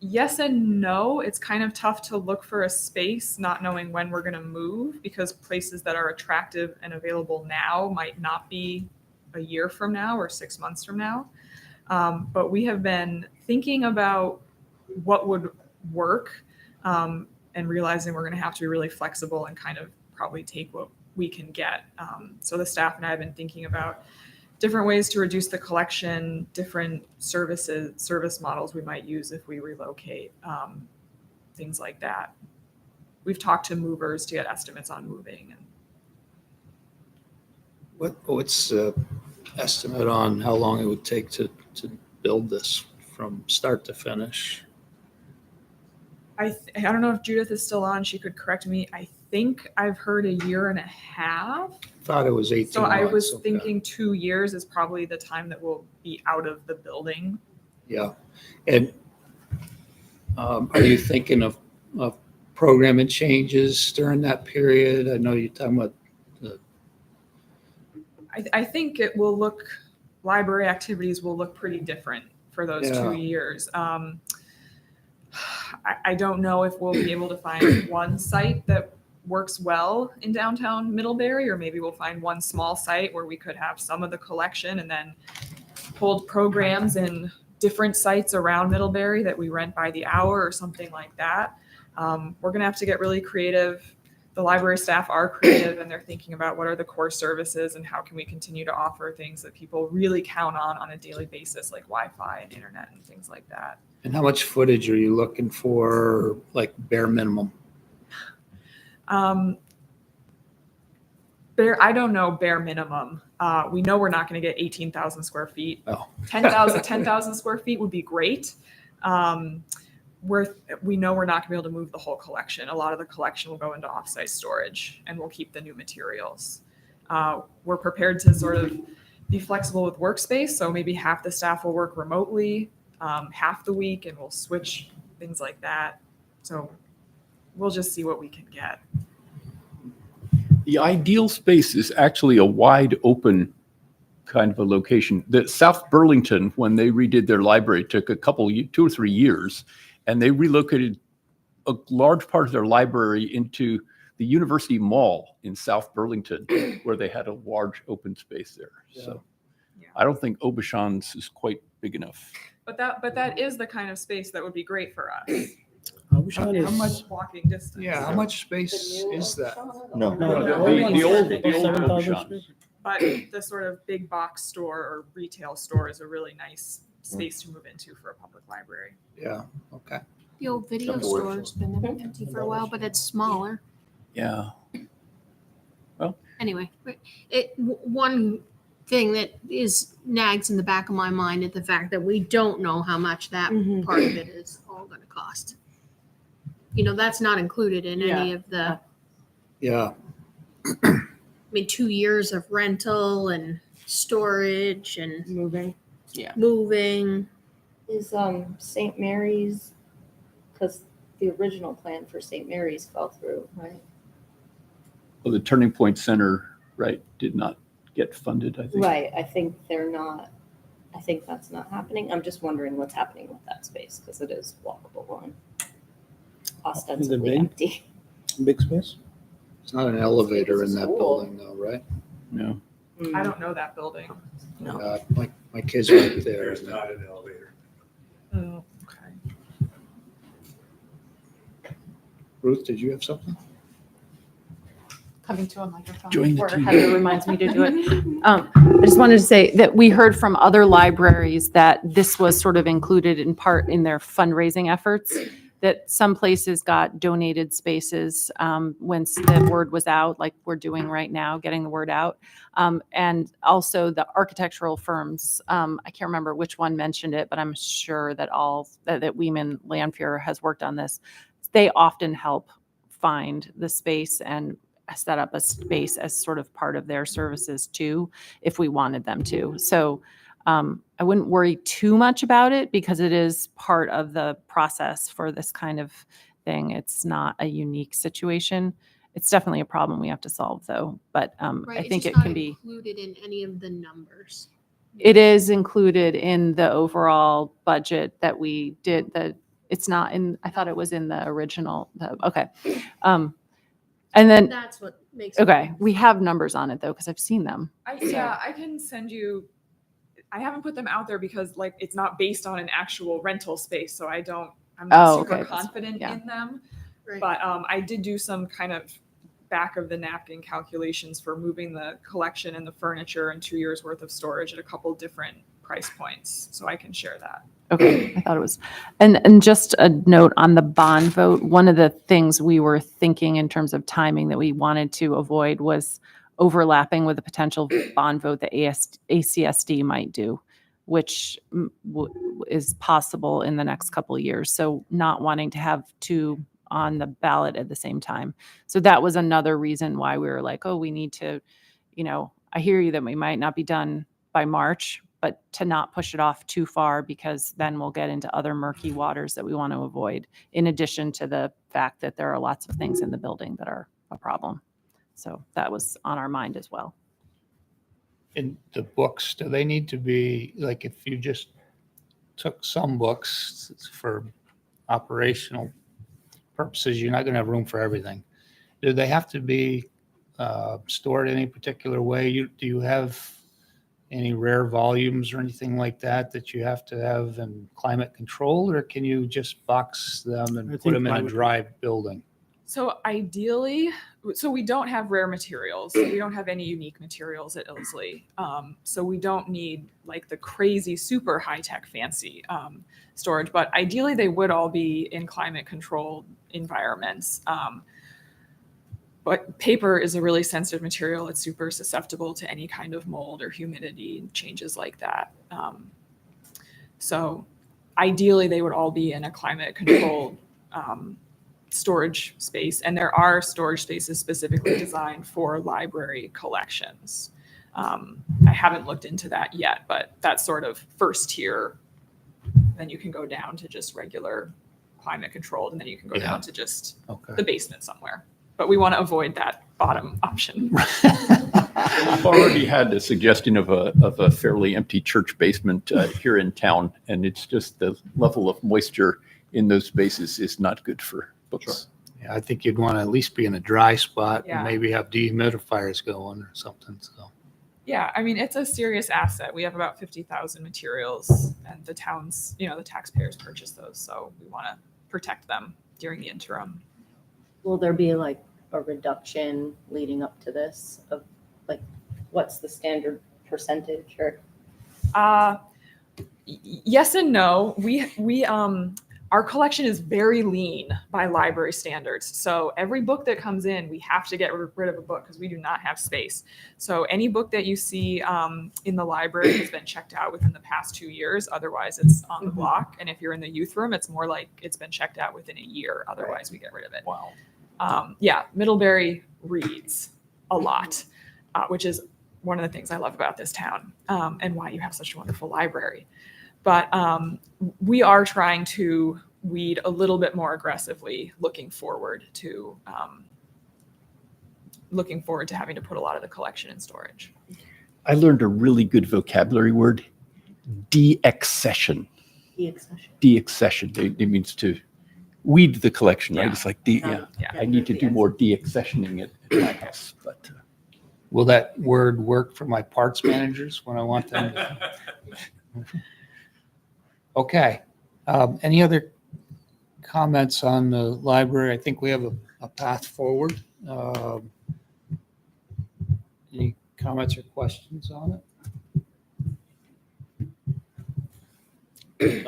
Yes and no. It's kind of tough to look for a space not knowing when we're going to move, because places that are attractive and available now might not be a year from now or 6 months from now. But we have been thinking about what would work and realizing we're going to have to be really flexible and kind of probably take what we can get. So the staff and I have been thinking about different ways to reduce the collection, different service models we might use if we relocate, things like that. We've talked to movers to get estimates on moving. What's the estimate on how long it would take to build this from start to finish? I don't know if Judith is still on. She could correct me. I think I've heard 1.5 years. Thought it was 18 So months. I was okay. thinking 2 years is probably the time that we'll be out of the building. Yeah. And are you thinking of programming changes during that period? I know you're talking about I think it will library activities will look pretty different for those 2 years. I don't know if we'll be able to find one site that works well in downtown Middlebury, or maybe we'll find one small site where we could have some of the collection and then hold programs in different sites around Middlebury that we rent by the hour or something like that. We're going to have to get really creative. The library staff are creative, and they're thinking about what are the core services and how can we continue to offer things that people really count on a daily basis, like Wi-Fi and internet and things like that. And how much footage are you looking for, like bare minimum? I don't know bare minimum. We know we're not going to get 18,000 square feet. Oh. 10,000 square feet would be great. We know we're not going to be able to move the whole collection. A lot of the collection will go into offsite storage, and we'll keep the new materials. We're prepared to sort of be flexible with workspace, so maybe half the staff will work remotely, half the week, and we'll switch things like that. So we'll just see what we can get. The ideal space is actually a wide open kind of a location. The South Burlington, when they redid their library, took 2 or 3 years, and they relocated a large part of their library into the University Mall in South Burlington, where they had a large open space there. Yeah. So I don't think Aubuchon's is quite big enough. But that is the kind of space that would be great for us. Which one How is? much walking distance? Yeah, how much space is that? No. The old Sean. But the sort of big box store or retail store is a really nice space to move into for a public library. Yeah, okay. The old video Couple words. store's been empty for a while, but it's smaller. Yeah. Anyway, one thing that nags in the back of my mind is the fact that we don't know how much that part of it is all going to cost. That's not included in any of the, Yeah, I mean, 2 years of rental and storage and Moving. moving. Is St. Mary's, because the original plan for St. Mary's fell through, right? Well, the Turning Point Center, right, did not get funded, I think. Right, I think that's not happening. I'm just wondering what's happening with that space, because it is walkable and ostensibly big? empty. Big space? it's not an elevator in that School. building though, right? No. I don't know that building. No. My kids went there. There's not an elevator. Oh, okay. Ruth, did you have something? Coming to a microphone Join the before team. Heather reminds me to do it. I just wanted to say that we heard from other libraries that this was sort of included in part in their fundraising efforts, that some places got donated spaces once the word was out, like we're doing right now, getting the word out. And also the architectural firms, I can't remember which one mentioned it, but I'm sure that that Weeman Landfear has worked on this. They often help find the space and set up a space as sort of part of their services too, if we wanted them to. So I wouldn't worry too much about it because it is part of the process for this kind of thing. It's not a unique situation. It's definitely a problem we have to solve though. But Right, I it's think just it not can be, included in any of the numbers. it is included in the overall budget that we did. It's not in, I thought it was in the original, okay. And then, That's what makes it. okay, we have numbers on it though, because I've seen them. I can send you, I haven't put them out there because like it's not based on an actual rental space, so I'm not super okay. confident Yeah. in them. Right. But I did do some kind of back of the napkin calculations for moving the collection and the furniture and 2 years worth of storage at a couple different price points, so I can share that. Okay, I thought it was. And just a note on the bond vote, one of the things we were thinking in terms of timing that we wanted to avoid was overlapping with a potential bond vote that ACSD might do, which is possible in the next couple of years. So not wanting to have two on the ballot at the same time. So that was another reason why we were like, oh, we need to, I hear you that we might not be done by March, but to not push it off too far because then we'll get into other murky waters that we want to avoid, in addition to the fact that there are lots of things in the building that are a problem. So that was on our mind as well. In the books, do they need to be, like if you just took some books for operational purposes, you're not going to have room for everything. Do they have to be stored any particular way? Do you have any rare volumes or anything like that you have to have in climate control, or can you just box them and put them in a dry building? So ideally, we don't have rare materials. We don't have any unique materials at Ilsley. So we don't need like the crazy, super high-tech fancy storage, but ideally they would all be in climate controlled environments. But paper is a really sensitive material. It's super susceptible to any kind of mold or humidity changes like that. So ideally they would all be in a climate controlled storage space. And there are storage spaces specifically designed for library collections. I haven't looked into that yet, but that's sort of first tier. Then you can go down to just regular climate controlled, and then you can go down to just the basement somewhere. But we want to avoid that bottom option. We've already had a suggestion of a fairly empty church basement here in town, and it's just the level of moisture in those spaces is not good for books. Yeah, I think you'd want to at least be in a dry spot Yeah. and maybe have dehumidifiers going or something. So Yeah, I mean, it's a serious asset. We have about 50,000 materials and the towns, the taxpayers purchase those. So we want to protect them during the interim. Will there be like a reduction leading up to this of like, what's the standard percentage or? Yes and no. Our collection is very lean by library standards. So every book that comes in, we have to get rid of a book because we do not have space. So any book that you see in the library has been checked out within the past 2 years. Otherwise, it's on the block. And if you're in the youth room, it's more like it's been checked out within a year. Otherwise, we get rid of it. Wow. Middlebury reads a lot, which is one of the things I love about this town and why you have such a wonderful library. But we are trying to weed a little bit more aggressively, looking forward to having to put a lot of the collection in storage. I learned a really good vocabulary word, de-accession. De-accession. It means to weed the collection, right? Yeah. It's like, Yeah. I need to do more de-accessioning at my house, but. Will that word work for my parks managers when I want them to? Okay. Any other comments on the library? I think we have a path forward. Any comments or questions on it?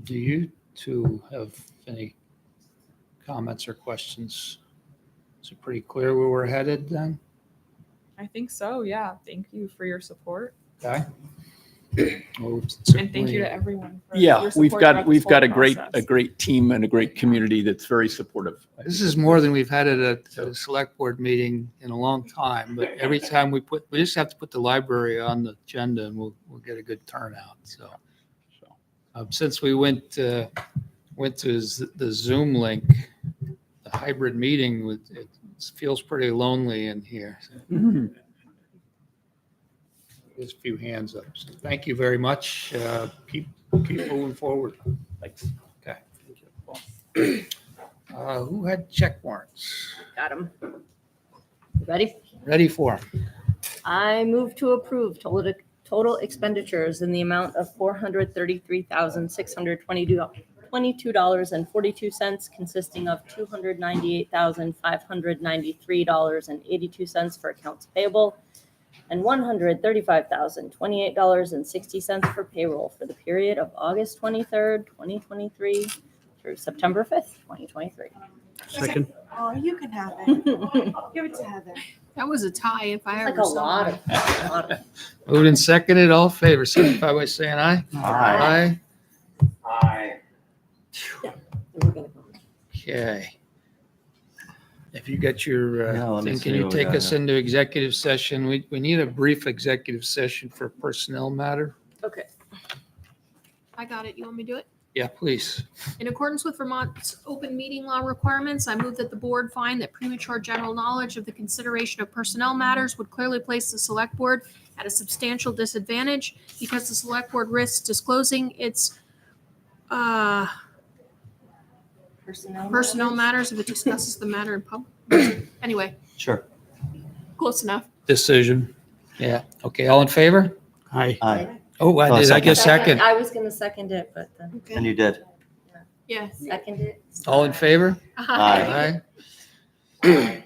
Do you two have any comments or questions? Is it pretty clear where we're headed then? I think so. Yeah. Thank you for your support. Okay. Well, And thank you to everyone. For Yeah, your we've support got throughout this a whole great process. team and a great community that's very supportive. This is more than we've had at a select board meeting in a long time, but every time we just have to put the library on the agenda and we'll get a good turnout. So since we went to the Zoom link, the hybrid meeting, it feels pretty lonely in here. So there's a few hands up. So thank you very much. Keep moving forward. Thanks. Okay. Who had check warrants? Got them. Ready? Ready for 'em. I move to approve total expenditures in the amount of $433,622.42, consisting of $298,593.82 for accounts payable and $135,028.60 for payroll for the period of August 23rd, 2023 through September 5th, 2023. Second. Oh, you can have it. Give it to Heather. That was a tie if I Like ever a saw lot one. of. Moved and seconded, all in favor, signify by saying aye. Aye. Aye. We're gonna go. Okay. If you got your Yeah, let me thing, see can you what we take got us here. into executive session? We need a brief executive session for personnel matter. Okay. I got it. You want me to do it? Yeah, please. In accordance with Vermont's open meeting law requirements, I move that the board find that premature general knowledge of the consideration of personnel matters would clearly place the select board at a substantial disadvantage because the select board risks disclosing its personnel matters if it discusses the matter in public. Anyway, Sure. close enough. Decision. Yeah. Okay. All in favor? Aye. Aye. Oh, I Oh, did. I guess second. I was gonna second it, but then And you did. Yes. second it. All in favor? Aye. Aye.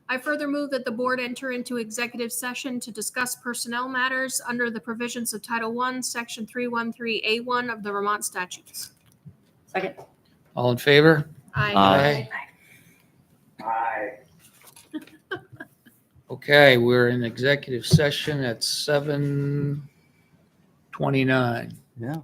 I further move that the board enter into executive session to discuss personnel matters under the provisions of Title I, Section 313A1 of the Vermont statutes. Second. All in favor? Aye. Aye. Okay, we're in executive session at 7:29. Yeah.